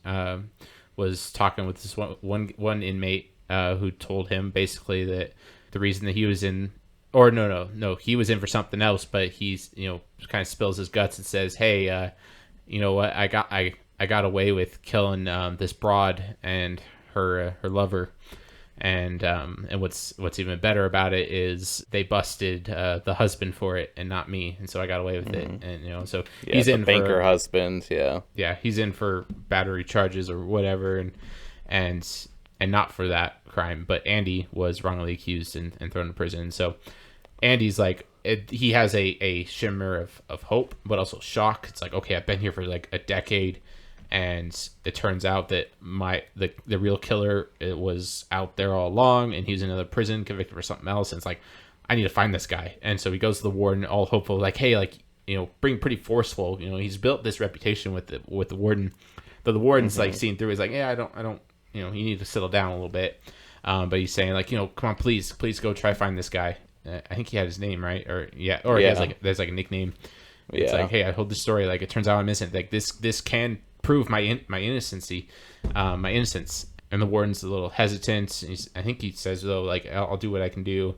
was talking with this one inmate who told him basically that the reason that he was in. Or no, he was in for something else, but he's, kind of spills his guts and says, hey, you know what, I got away with killing this broad and her lover, and what's even better about it is they busted the husband for it and not me, and so I got away with it, and so he's in banker for husband, he's in for battery charges or whatever, and not for that crime, but Andy was wrongly accused and thrown in prison. So Andy's like, he has a shimmer of hope, but also shock. It's like, okay, I've been here for like a decade, and it turns out that the real killer, it was out there all along, and he was in another prison convicted for something else. And it's like, I need to find this guy. And so he goes to the warden, all hopeful, like, hey, like, being pretty forceful. He's built this reputation with the warden, but the warden's like seeing through. He's like, yeah, I don't. You need to settle down a little bit. But he's saying like, come on, please go try to find this guy. I think he had his name right, he has there's like a nickname. It's like, hey, I told this story. Like, it turns out I'm innocent. Like this can prove my innocency, my innocence. And the warden's a little hesitant. I think he says, though, like, I'll do what I can do.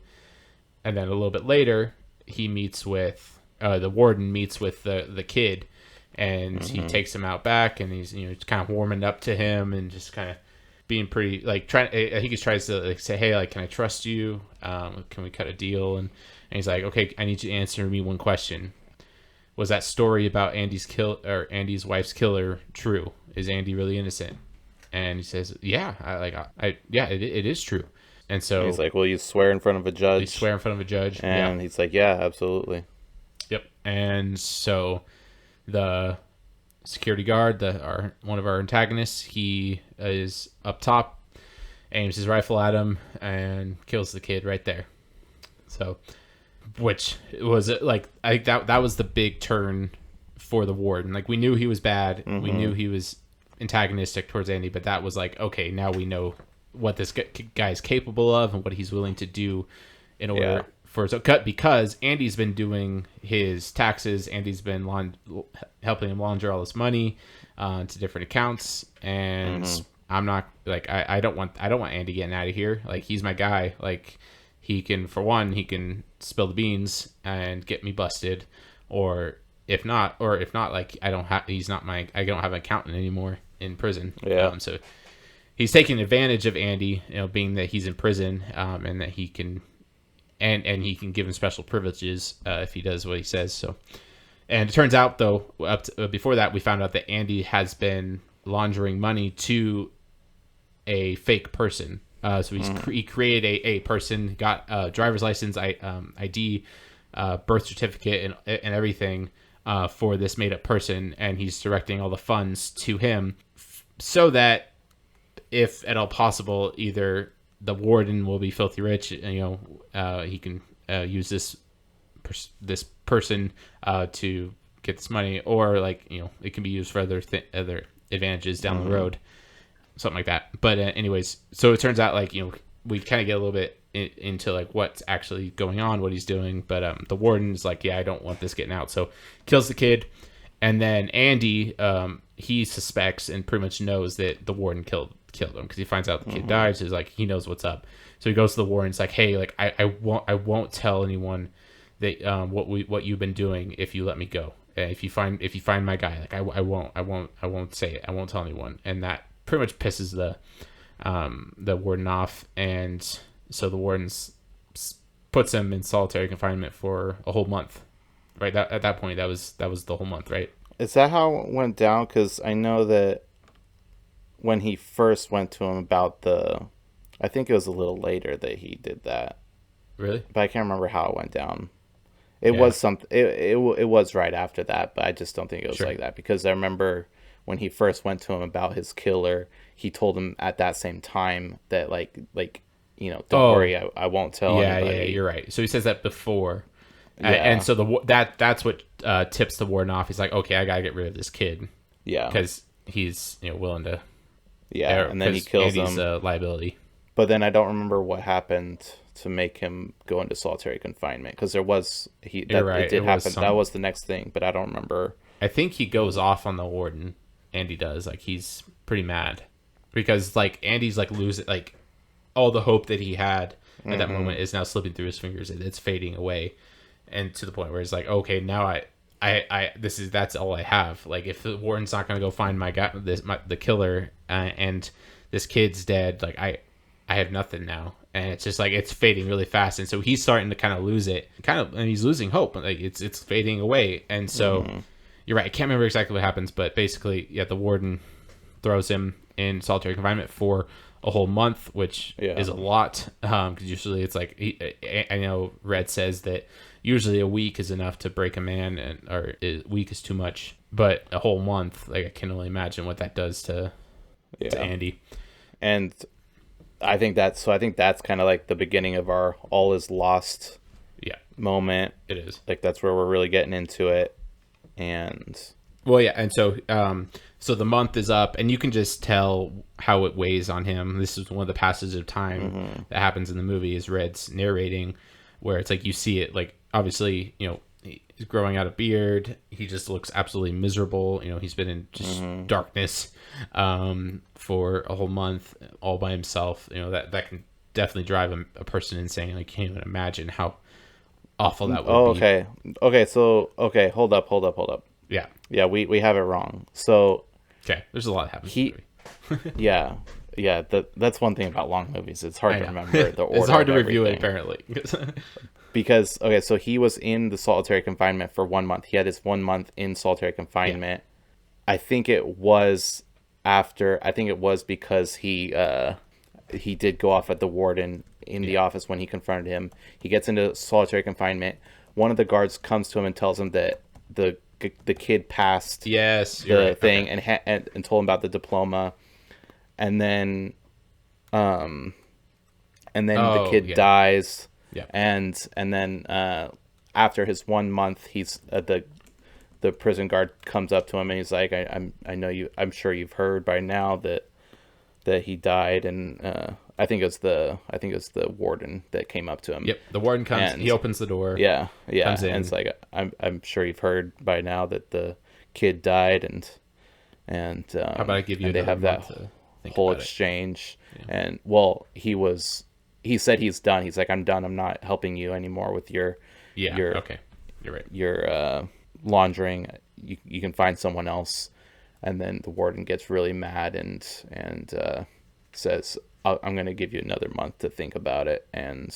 And then a little bit later, he meets with, the warden meets with the kid, and he takes him out back, and he's, kind of warming up to him and just kind of being pretty, like, I think he tries to, like, say, hey, like, can I trust you? Can we cut a deal? And he's like, okay, I need you to answer me one question. Was that story about Andy's wife's killer true? Is Andy really innocent? And he says, yeah, it is true. And so he's like, well, you swear in front of a judge. You swear in front of a judge. And he's like, yeah, absolutely. Yep. And so the security guard, one of our antagonists, he is up top, aims his rifle at him, and kills the kid right there. So, which was like, I think that was the big turn for the warden. Like, we knew he was bad. We knew he was antagonistic towards Andy, but that was like, okay, now we know what this guy is capable of and what he's willing to do in order for his cut, because Andy's been doing his taxes. Andy's been helping him launder all this money to different accounts, and I'm not like, I don't want Andy getting out of here. Like, he's my guy. Like, he can spill the beans and get me busted, or if not, like, I don't have an accountant anymore in prison. So he's taking advantage of Andy, being that he's in prison, and that he can, and he can give him special privileges if he does what he says. So, and it turns out, though, before that, we found out that Andy has been laundering money to a fake person. So he created a person, got a driver's license, ID, birth certificate, and everything for this made up person, and he's directing all the funds to him, so that if at all possible, either the warden will be filthy rich, he can use this person to get this money, or, like, it can be used for other advantages down the road, something like that. But anyways, so it turns out, like, we kind of get a little bit into, like, what's actually going on, what he's doing. But the warden's like, yeah, I don't want this getting out, so kills the kid. And then Andy, he suspects and pretty much knows that the warden killed him, because he finds out the kid died. So he's like, he knows what's up. So he goes to the warden. It's like, hey, like, I won't tell anyone that what you've been doing if you let me go. If you find my guy, like, I won't say it. I won't tell anyone. And that pretty much pisses the warden off. And so the warden puts him in solitary confinement for a whole month. Right. At that point, that was the whole month, right? Is that how it went down? Because I know that when he first went to him about I think it was a little later that he did that. Really? But I can't remember how it went down. It was something. It was right after that, but I just don't think it was like that, because I remember when he first went to him about his killer, he told him at that same time that like don't worry, I won't tell anybody. Yeah, you're right. So he says that before. Yeah. And so that's what tips the warden off. He's like, okay, I gotta get rid of this kid. Yeah, because he's willing to. Yeah, and then he kills Andy's him. A liability. But then I don't remember what happened to make him go into solitary confinement, because it did happen. That was the next thing, but I don't remember. I think he goes off on the warden. Andy does. Like, he's pretty mad because, like, Andy's like losing, like, all the hope that he had at that moment is now slipping through his fingers. It's fading away. And to the point where it's like, okay, now that's all I have. Like, if the warden's not gonna go find my guy, the killer, and this kid's dead, like, I have nothing now. And it's just like, it's fading really fast. And so he's starting to kind of lose it, and he's losing hope. Like, it's fading away. And so you're right. I can't remember exactly what happens, but basically, the warden throws him in solitary confinement for a whole month, which is a lot. Because usually it's like, I know Red says that usually a week is enough to break a man, or a week is too much. But a whole month, like, I can only imagine what that does to Andy. And I think that's kind of like the beginning of our all is lost moment. It is. Like, that's where we're really getting into it. And so the month is up, and you can just tell how it weighs on him. This is one of the passages of time that happens in the movie, is Red's narrating, where it's like, you see it, like, obviously, He's growing out a beard. He just looks absolutely miserable. He's been in just darkness for a whole month all by himself. That can definitely drive a person insane. I can't even imagine how awful that would be. Okay, hold up. Yeah. Yeah, we have it wrong. So Okay. There's a lot that happens. Yeah. That's one thing about long movies. It's hard to remember the order. It's hard to of review it, everything. apparently. Because so he was in the solitary confinement for 1 month. He had his 1 month in solitary confinement. Yeah. I think it was because he did go off at the warden in the office when he confronted him. He gets into solitary confinement. One of the guards comes to him and tells him that the kid passed the thing. Okay. and told him about the diploma, and then the kid dies. Yeah. And then after his 1 month, he's the prison guard comes up to him and he's like, I know you. I'm sure you've heard by now that he died, and I think it's the warden that came up to him. Yep, the warden comes. And he opens the door. Yeah, comes in. And it's like, I'm sure you've heard by now that the kid died, and how about I give you? And they have that whole exchange, and he said he's done. He's like, I'm done. I'm not helping you anymore with your okay, you're right. Your laundering. You can find someone else. And then the warden gets really mad and says, I'm going to give you another month to think about it, and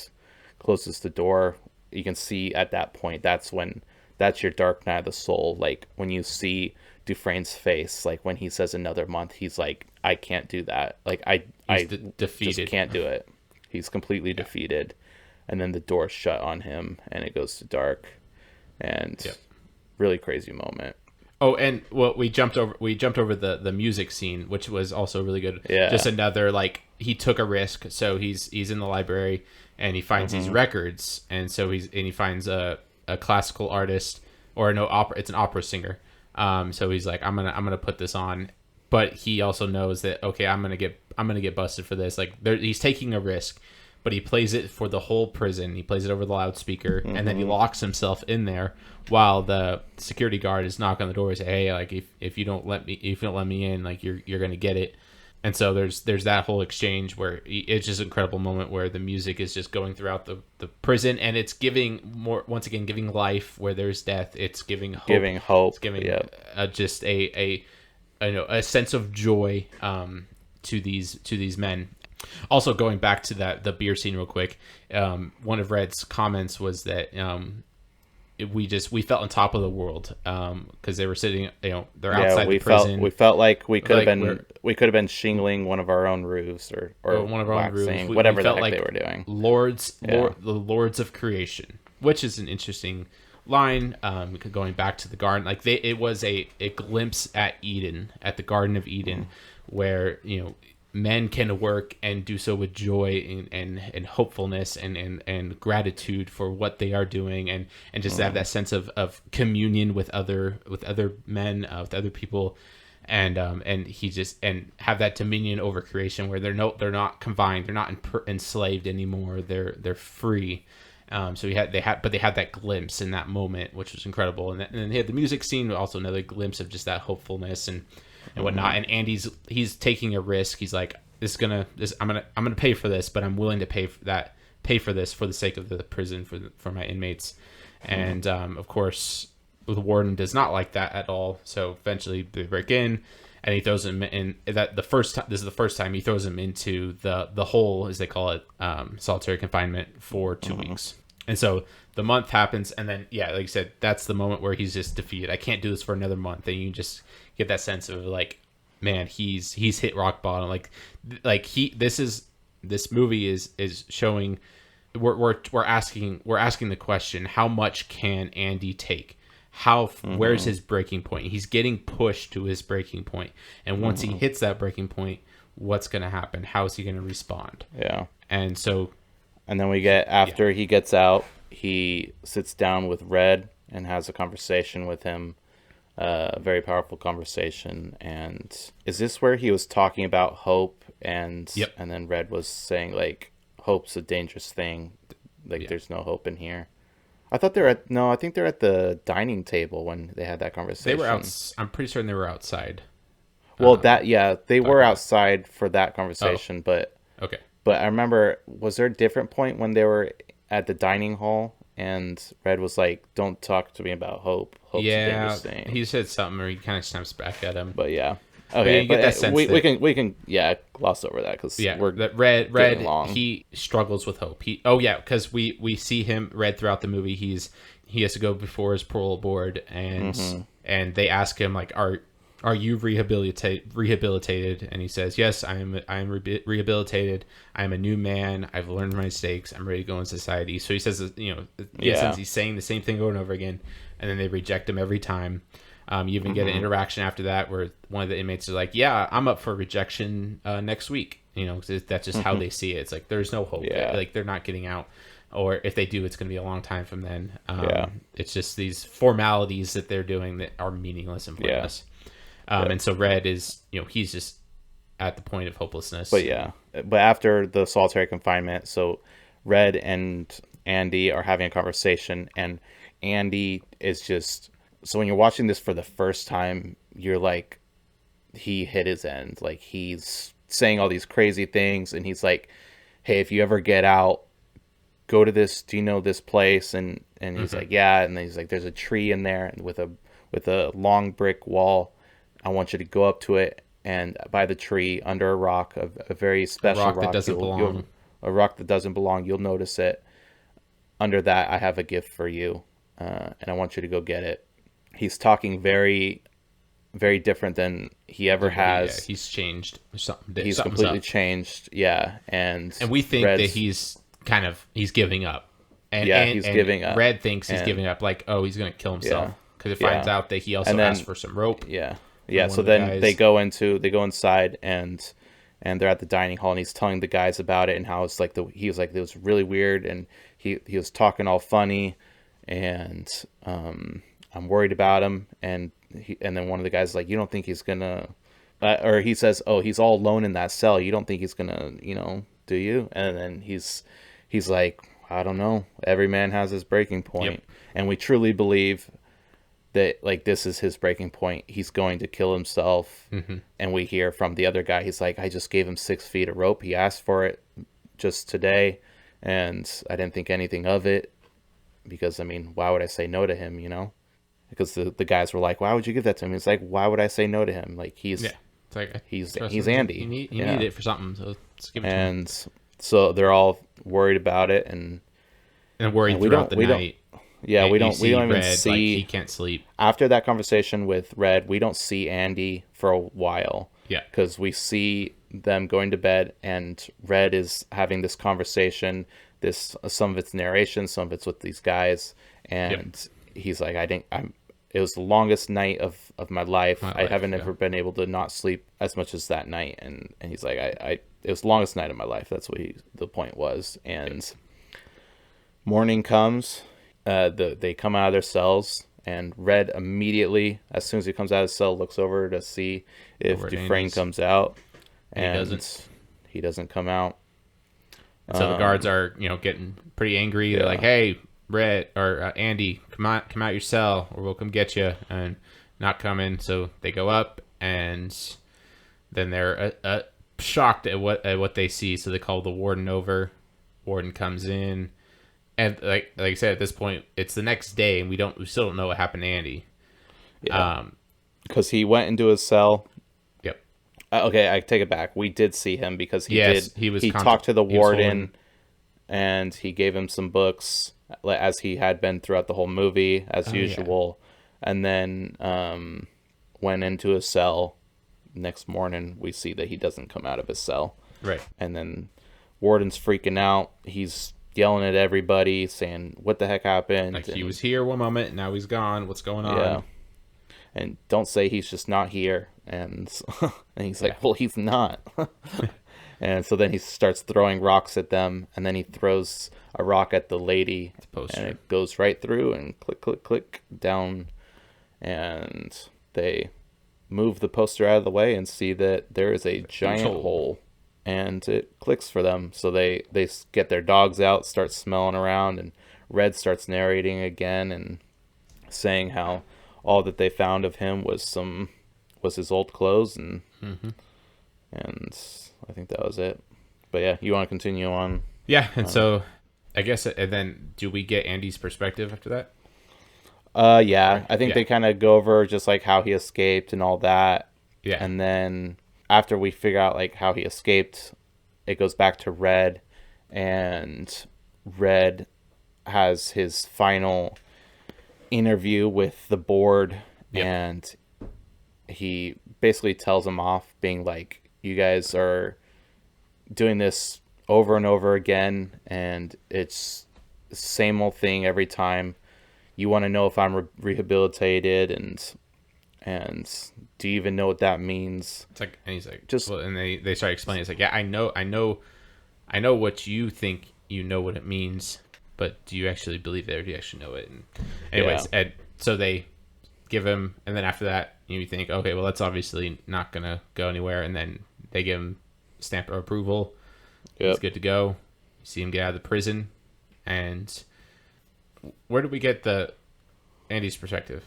closes the door. You can see at that point, that's your dark night of the soul. Like when you see Dufresne's face, like when he says another month, he's like, I can't do that. Like I defeated. Just can't do it. He's completely defeated. And then the door's shut on him and it goes to dark, and really crazy moment. Oh, and we jumped over the music scene, which was also really good. Yeah. Just another, like, he took a risk. So he's in the library and he finds these records, and so he finds a classical artist, or no, opera. It's an opera singer. So he's like, I'm gonna put this on, but he also knows that, okay, I'm gonna get busted for this. Like, he's taking a risk, but he plays it for the whole prison. He plays it over the loudspeaker, and then he locks himself in there while the security guard is knocking on the door and say, hey, like, if you don't let me in, like, you're gonna get it. And so there's that whole exchange where it's just an incredible moment where the music is just going throughout the prison, and it's giving life where there's death. It's giving hope. It's giving just a sense of joy to these men. Also, going back to the beer scene real quick, one of Red's comments was that we felt on top of the world because they were sitting, they're outside the prison. We felt like we could have been shingling one of our own roofs or one of our own roofs, whatever the heck they were doing. The lords of creation, which is an interesting line. Going back to the garden, like it was a glimpse at Eden, at the Garden of Eden, where men can work and do so with joy and hopefulness and gratitude for what they are doing, and just have that sense of communion with other men, with other people, and he just and have that dominion over creation where they're not confined, they're not enslaved anymore, they're free. So they had that glimpse in that moment, which was incredible, and then he had the music scene, also another glimpse of just that hopefulness and whatnot. And he's taking a risk. He's like, I'm gonna pay for this, but I'm willing to pay for this for the sake of the prison, for my inmates. And of course, the warden does not like that at all. So eventually they break in, and he throws him in. This is the first time he throws him into the hole, as they call it, solitary confinement for 2 weeks. And so the month happens, and then like you said, that's the moment where he's just defeated. I can't do this for another month, and you just get that sense of like, man, he's hit rock bottom. This movie is showing, we're asking the question, how much can Andy take? Where's his breaking point? He's getting pushed to his breaking point, and once he hits that breaking point, what's going to happen? How is he going to respond? Yeah. And so, and then we get, after he gets out, he sits down with Red and has a conversation with him. A very powerful conversation. And is this where he was talking about hope, and then Red was saying, like, hope's a dangerous thing, like there's no hope in here? I thought they're at no. I think they're at the dining table when they had that They were conversation. out. I'm pretty certain they were outside. Well, that yeah, they were Talking about. outside for that Oh, conversation, okay. but I remember, was there a different point when they were at the dining hall and Red was like, "Don't talk to me about hope. Hope's a dangerous Yeah, thing." he said something, or he kind of snaps back at him. But yeah, But yeah, okay, you get that sense we that can yeah gloss over that because yeah, we're that getting Red long. he struggles with hope. Because we see him Red throughout the movie. He has to go before his parole board, and they ask him like, are you rehabilitated? And he says, yes, I am rehabilitated. I'm a new man. I've learned my mistakes. I'm ready to go in society. So he says, in a sense, he's saying the same thing over and over again, and then they reject him every time. You even get an interaction after that where one of the inmates is like, yeah, I'm up for rejection next week. 'Cause that's just how they see it. It's like there's no hope. Yeah. Like they're not getting out, or if they do, it's going to be a long time from then. Yeah. It's just these formalities that they're doing that are meaningless and pointless. And so Red is, he's just at the point of hopelessness. But yeah, but after the solitary confinement, so Red and Andy are having a conversation, and Andy is just, so when you're watching this for the first time, you're like, he hit his end. Like, he's saying all these crazy things, and he's like, hey, if you ever get out, go to this, do you know this place? And he's like, yeah. And then he's like, there's a tree in there with a long brick wall. I want you to go up to it, and by the tree, under a rock, a very special rock that doesn't belong. a rock that doesn't belong. You'll notice it. Under that, I have a gift for you, and I want you to go get it. He's talking very, very different than he ever has. Yeah, he's changed. He's completely changed. Yeah, and we think that he's giving up. He's giving up. Red thinks he's giving up, like, oh, he's gonna kill himself because it finds out that he also asked for some rope. Yeah. Yeah, so then they go inside and they're at the dining hall, and he's telling the guys about it and how it's like he was like, it was really weird, and he was talking all funny, and I'm worried about him, and then one of the guys is like, you don't think he's gonna, or he says, oh, he's all alone in that cell, you don't think he's gonna, do you? And then he's like, I don't know, every man has his breaking point. And we truly believe that, like, this is his breaking point. He's going to kill himself. And we hear from the other guy, he's like, I just gave him 6 feet of rope. He asked for it just today, and I didn't think anything of it because, I mean, why would I say no to him, Because the guys were like, why would you give that to him? He's like, why would I say no to him? Like, he's Andy. You need it for something, so let's give it to him. And so they're all worried about it, and worried throughout the night. Yeah, we don't even Red, see, like, he can't sleep. After that conversation with Red, we don't see Andy for a while. Yeah. Because we see them going to bed, and Red is having this conversation, some of it's narration, some of it's with these guys, and he's like, it was the longest night of my life. I haven't ever been able to not sleep as much as that night, and he's like, it was the longest night of my life. That's what the point was. And morning comes. They come out of their cells, and Red immediately, as soon as he comes out of his cell, looks over to see if Dufresne comes out, and he doesn't come out. And so the guards are, getting pretty angry. They're like, "Hey, Red or Andy, come out your cell, or we'll come get you." And not coming, so they go up, and then they're shocked at what they see. So they call the warden over. Warden comes in. And like I said, at this point, it's the next day, and we still don't know what happened to Andy. Yeah. Because he went into his cell. Yep. Okay, I take it back. We did see him because he talked to the warden, and he gave him some books, as he had been throughout the whole movie, as usual. Yeah. And then went into his cell. Next morning, we see that he doesn't come out of his cell. Right. And then warden's freaking out. He's yelling at everybody, saying, what the heck happened? Like, he was here one moment, now he's gone. What's going on? Yeah. And don't say he's just not here. And, and he's like, well, he's not. And so then he starts throwing rocks at them, and then he throws a rock at the lady, and it goes right through, and click, click, click, down. And they move the poster out of the way and see that there is a giant hole. And it clicks for them, so they get their dogs out, start smelling around, and Red starts narrating again and saying how all that they found of him was his old clothes, and I think that was it. But yeah, you want to continue on? Yeah, and so I guess, and then do we get Andy's perspective after that? Yeah, I think Yeah. they kind of go over just like how he escaped and all that. Yeah. And then after we figure out like how he escaped, it goes back to Red, and Red has his final interview with the board, Yep. and he basically tells them off, being like, you guys are doing this over and over again, and it's the same old thing every time. You want to know if I'm rehabilitated, and do you even know what that means? It's like, and he's like, Just well, and they start explaining. It's like, yeah, I know what you think you know what it means, but do you actually believe it, or do you actually know it? And anyways, Yeah. and so they give him, and then after that, you think, okay, well, that's obviously not gonna go anywhere, and then they give him stamp of approval. Yep. He's good to go. You see him get out of the prison, and where did we get the Andy's perspective?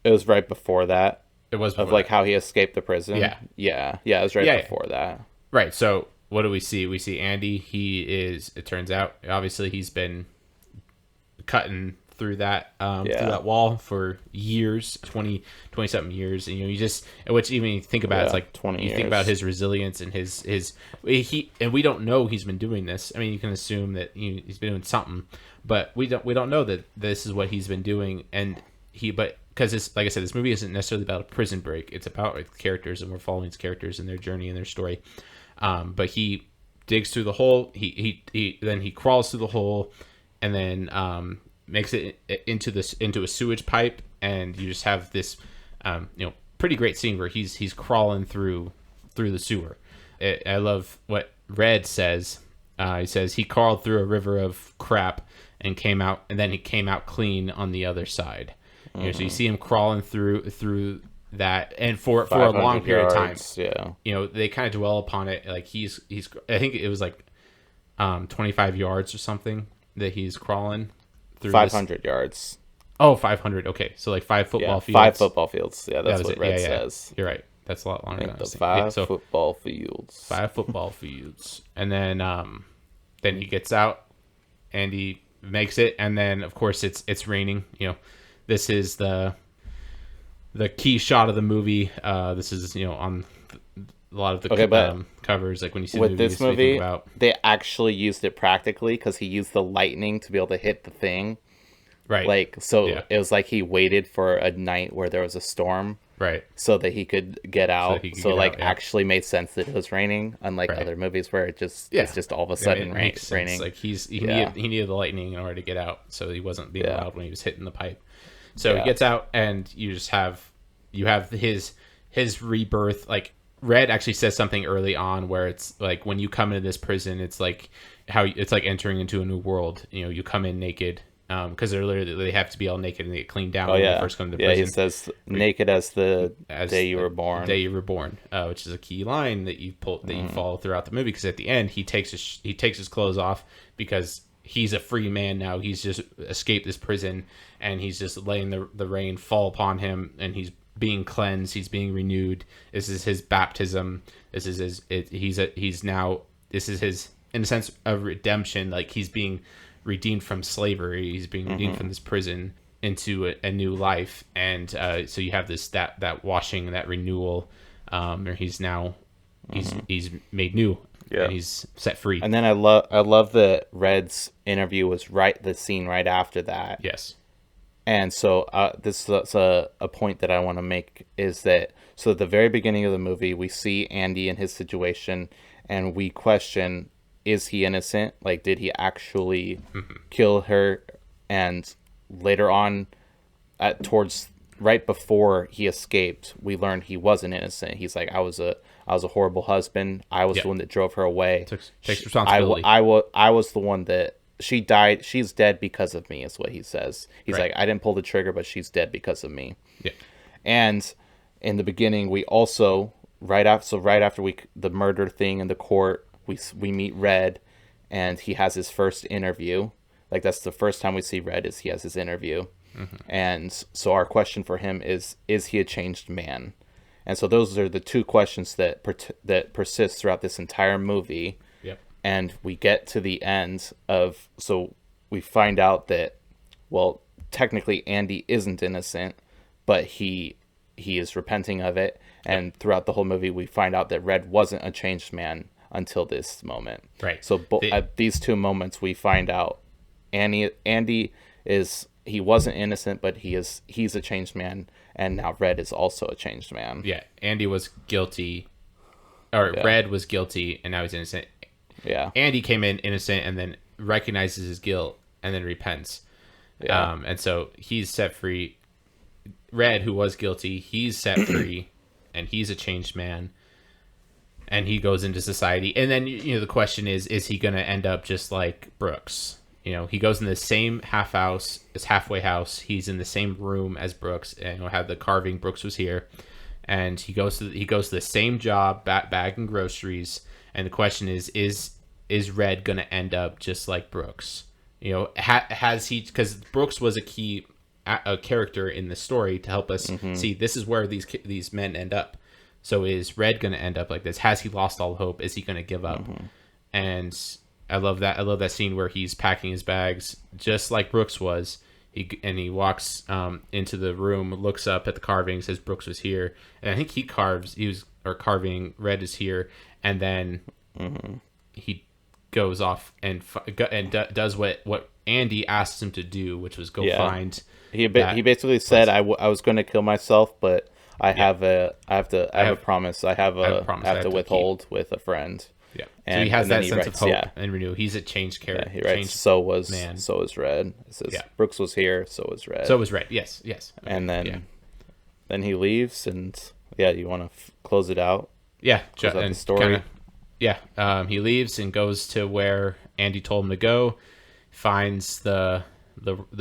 It was right before that. It was Of before like that. how he escaped the prison. Yeah. Yeah. It was right Yeah. before that. Right. So what do we see? We see Andy. He is. It turns out, obviously, he's been cutting through that through that wall for years, 20 something years. And, you just, which even you think about, it's like 20 you years. think about his resilience and his and we don't know he's been doing this. I mean, you can assume that he's been doing something, but we don't know that this is what he's been doing. And but because it's like I said, this movie isn't necessarily about a prison break. It's about like, characters, and we're following these characters and their journey and their story. But he digs through the hole. Then he crawls through the hole, and then makes it into a sewage pipe, and you just have this pretty great scene where he's crawling through the sewer. I love what Red says. He says he crawled through a river of crap and came out, and then he came out clean on the other side. So you see him crawling through that, and for a long period of time. Yeah. They kind of dwell upon it. Like he's I think it was like 25 yards or something that he's crawling through. 500 yards. Oh, 500. Okay, so like 5 football fields. 5 football fields. Yeah, that's was what it. Red Yeah. says. You're right. That's a lot longer than I was thinking. 5 So football fields. 5 football fields, and then he gets out and he makes it, and then of course it's raining. This is the key shot of the movie. This is on a lot of the covers, like when you see with the this movie, they actually used it practically because he used the lightning to be able to hit the thing. Right. It was like he waited for a night where there was a storm. Right. So that he could get out. Actually made sense that it was raining, unlike Right. other movies where it's just all of a sudden makes sense. raining. Like he needed the lightning in order to get out, so he wasn't being loud when he was hitting the pipe. So he gets out, and you just have his rebirth. Like Red actually says something early on where it's like when you come into this prison, it's like it's like entering into a new world. You come in naked. Because they have to be all naked and they get cleaned down when they first come to prison. Yeah, he says naked as the day you were born. Day you were born, which is a key line that you follow throughout the movie. Because at the end, he takes his clothes off because he's a free man now. He's just escaped this prison, and he's just letting the rain fall upon him, and he's being cleansed. He's being renewed. This is his baptism. This is his. This is his, in a sense, of redemption. Like he's being redeemed from slavery. He's being redeemed from this prison into a new life, and so you have this that washing, that renewal, where he's now he's made new, and he's set free. And then I love that Red's interview was the scene right after that. Yes. And so this is a point that I want to make is that so at the very beginning of the movie we see Andy in his situation, and we question, is he innocent? Like, did he actually kill her? And later on, towards right before he escaped, we learned he wasn't innocent. He's like, I was a horrible husband. I was the one that drove her away. Takes responsibility. I was the one that she died. She's dead because of me, is what he says. He's like, I didn't pull the trigger, but she's dead because of me. Yeah. And in the beginning, we also right after the murder thing in the court. We meet Red, and he has his first interview like that's the first time we see Red is he has his interview. And so our question for him is he a changed man? And so those are the two questions that persist throughout this entire movie. Yep. And we get to the end of, so we find out that, well, technically Andy isn't innocent, but he is repenting of it. And throughout the whole movie, we find out that Red wasn't a changed man until this moment. Right. So at these two moments, we find out Andy is, he wasn't innocent, but he's a changed man, and now Red is also a changed man. Yeah, Andy was guilty, or Red was guilty, and now he's innocent. Yeah. Andy came in innocent and then recognizes his guilt and then repents. Yeah. And so he's set free. Red, who was guilty, he's set free, and he's a changed man. And he goes into society. And then, the question is he going to end up just like Brooks? He goes in the same halfway house. He's in the same room as Brooks, and had the carving. Brooks was here, and he goes to the same job, bagging groceries. And the question is Red going to end up just like Brooks? Has he? Because Brooks was a key character in the story to help us see this is where these men end up. So is Red going to end up like this? Has he lost all hope? Is he going to give up? And I love that. I love that scene where he's packing his bags just like Brooks was. He walks into the room, looks up at the carving, says Brooks was here, and I think carving Red is here, and then he goes off and does what Andy asks him to do, which was go find. He basically said, I was going to kill myself, but I have a promise. I have to withhold with a friend. Yeah, so he has that sense of hope and renew. He's a changed character. Yeah, he writes, so is Red. It says, Brooks was here, so was Red. So was Red, yes. Okay. And then he leaves, and you want to close it out? Yeah, close out the story. He leaves and goes to where Andy told him to go, finds the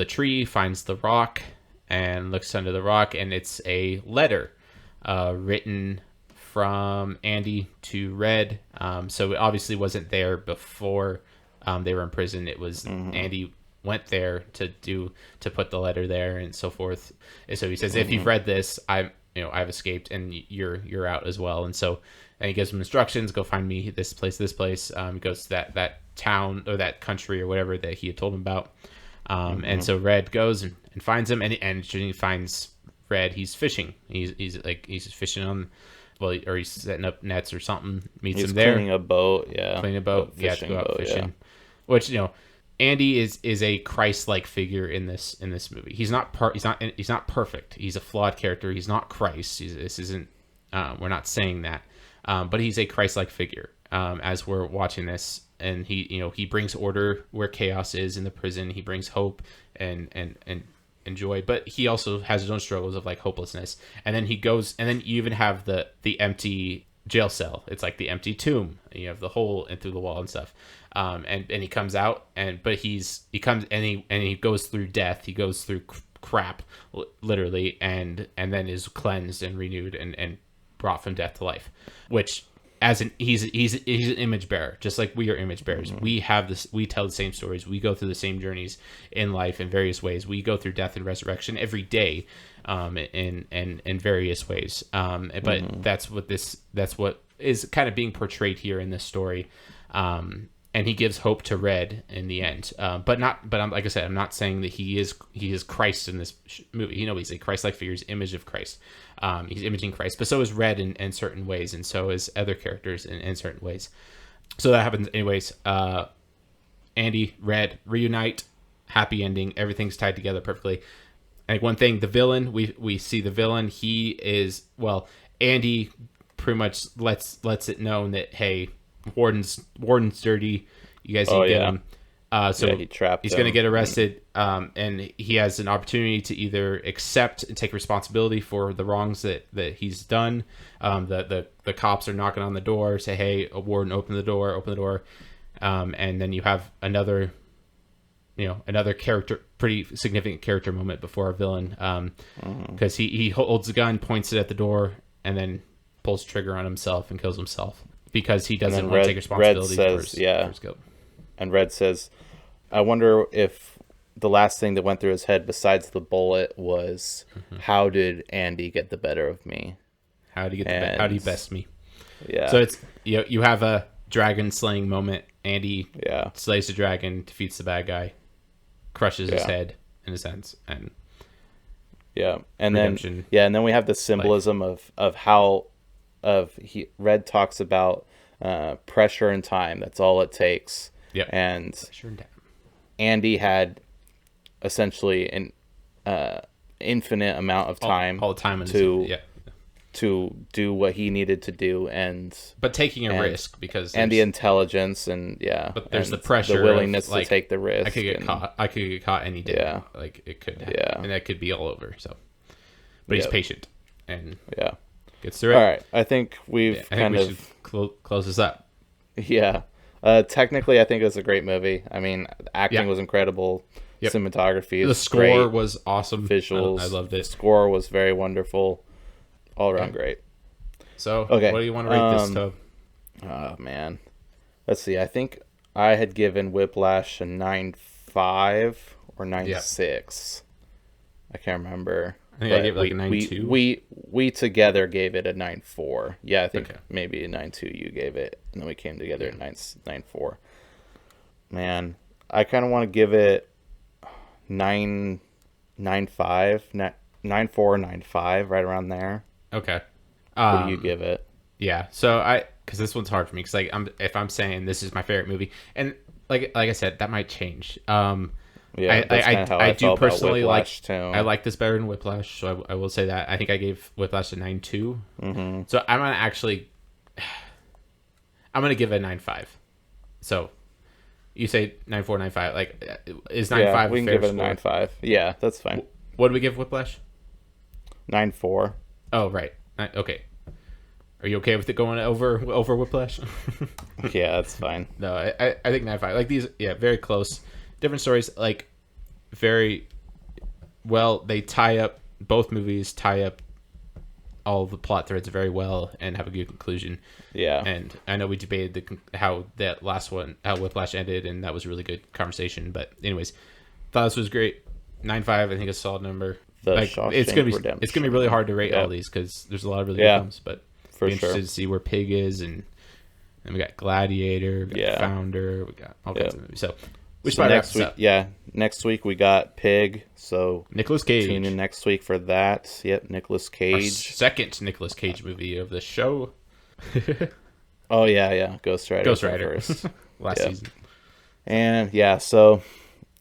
tree, finds the rock, and looks under the rock, and it's a letter written from Andy to Red. So it obviously wasn't there before they were in prison. It was Andy went there to put the letter there and so forth. And so he says, if you've read this, I've escaped, and you're out as well. And he gives him instructions: go find me this place. He goes to that town or that country or whatever that he had told him about. And so Red goes and finds him, and he finds Red. He's fishing. He's fishing on. Well, or he's setting up nets or something. Meets him there. Cleaning a boat, yeah. To go out fishing. Yeah. Which Andy is a Christ-like figure in this movie. He's not perfect. He's a flawed character. He's not Christ. This isn't. We're not saying that. But he's a Christ-like figure. As we're watching this, and he brings order where chaos is in the prison. He brings hope and joy, but he also has his own struggles of like hopelessness. And then he goes, and then you even have the empty jail cell. It's like the empty tomb. You have the hole in through the wall and stuff. And he comes out, but he goes through death. He goes through crap, literally, and then is cleansed and renewed and brought from death to life. Which, he's an image bearer, just like we are image bearers. We have this. We tell the same stories. We go through the same journeys in life in various ways. We go through death and resurrection every day, in various ways. But that's what is kind of being portrayed here in this story. And he gives hope to Red in the end. But like I said, I'm not saying that he is Christ in this movie. He's a Christ-like figure, he's image of Christ. He's imaging Christ, but so is Red in certain ways, and so is other characters in certain ways. So that happens anyways. Andy, Red reunite, happy ending. Everything's tied together perfectly. And one thing, the villain, we see the villain. He is, Andy pretty much lets it known that, hey, Warden's dirty. You guys need to get him. So he's going to get arrested, and he has an opportunity to either accept and take responsibility for the wrongs that he's done. The cops are knocking on the door, say, "Hey, Warden, open the door." And then you have another character, pretty significant character moment before our villain, because he holds the gun, points it at the door, and then pulls trigger on himself and kills himself because he doesn't want to take responsibility for his guilt. And Red says, I wonder if the last thing that went through his head besides the bullet was, how did Andy get the better of me? How do you get how do you best me? Yeah. So it's you have a dragon slaying moment. Andy slays the dragon, defeats the bad guy, crushes his head in a sense, and and redemption. then we have the symbolism of how Red talks about pressure and time. That's all it takes. Yep. And Andy had essentially an infinite amount of time, all the time to do what he needed to do, but taking a risk because the intelligence but there's the pressure, the willingness to take the risk. I could get caught any day. Yeah, like it could happen, and that could be all over. So, but he's patient and gets through it. All right, I think we should close this up. Yeah, technically, I think it was a great movie. I mean, acting was incredible. Yep. Cinematography, the score was awesome. Visuals, I loved it. The score was very wonderful. All around great. So, what do you want to rate this, Tob? Oh, man. Let's see. I think I had given Whiplash a 9.5 or 9.6. I can't remember. I think I gave it like a 9.2. We together gave it a 9.4. Yeah, I think maybe a 9.2 you gave it. And then we came together at 9.4. Man, I kind of want to give it 9.5, 9.4, 9.5, right around there. Okay. What do you give it? Yeah. So because this one's hard for me, because like if I'm saying this is my favorite movie, and like I said, that might change. I do personally I like this better than Whiplash, so I will say that. I think I gave Whiplash a 9.2. Mm-hmm. So I'm gonna give it a 9.5. So you say 9.4, 9.5. Like is 9.5? Yeah, we can give it a 9.5. Yeah, that's fine. What do we give Whiplash? 9.4. Oh, right. Okay. Are you okay with it going over Whiplash? Yeah, that's fine. No, I think 9.5. Like these, very close. Different stories, like very well. They both movies tie up all the plot threads very well and have a good conclusion. Yeah. And I know we debated how that last one, how Whiplash ended, and that was a really good conversation. But anyways, thought this was great. 9.5, I think, is a solid number. It's gonna be really hard to rate all these because there's a lot of really good films, but for interested to see where Pig is, and we got Gladiator, we got Founder, we got all kinds of movies. So next week we got Pig. So Nicolas Cage. Tune in next week for that. Yep, Nicolas Cage. Our second Nicolas Cage movie of the show. Oh yeah, Ghost Rider first last season. And so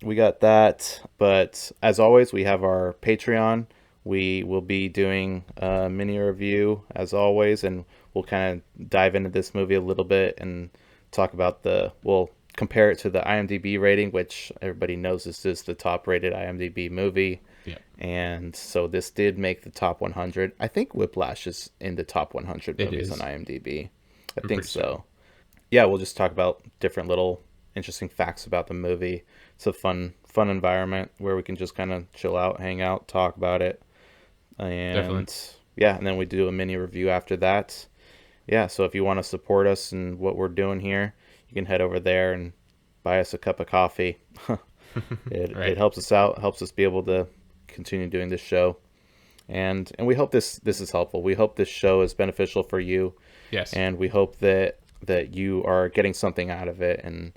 we got that, but as always, we have our Patreon. We will be doing a mini review as always, and we'll kind of dive into this movie a little bit and talk about we'll compare it to the IMDb rating, which everybody knows this is the top rated IMDb movie. Yeah. And so this did make the top 100. I think Whiplash is in the top 100 movies on IMDb. I think so. Yeah, we'll just talk about different little interesting facts about the movie. It's a fun environment where we can just kind of chill out, hang out, talk about it. And definitely. And then we do a mini review after that. Yeah, so if you want to support us and what we're doing here, you can head over there and buy us a cup of coffee. It helps us out, helps us be able to continue doing this show. And we hope this is helpful. We hope this show is beneficial for you. Yes. And we hope that you are getting something out of it, and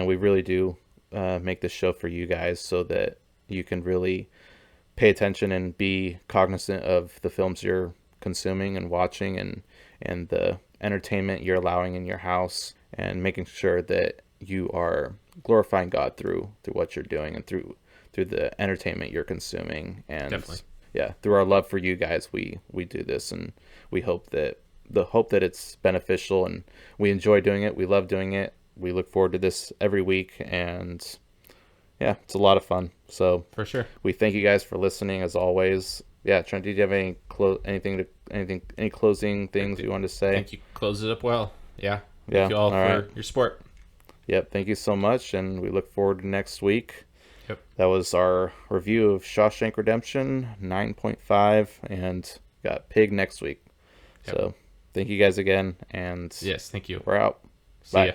we really do make this show for you guys so that you can really pay attention and be cognizant of the films you're consuming and watching, and the entertainment you're allowing in your house, and making sure that you are glorifying God through what you're doing and through the entertainment you're consuming. And definitely. Through our love for you guys, we do this, and we hope that it's beneficial, and we enjoy doing it. We love doing it. We look forward to this every week, and it's a lot of fun. So for sure, we thank you guys for listening as always. Trent, did you have any closing things you want to say? I think you closed it up well. Thank you all for your support. Yep, thank you so much, and we look forward to next week. Yep. That was our review of Shawshank Redemption, 9.5, and got Pig next week. Yep. So thank you guys again, and yes, thank you. We're out. See ya.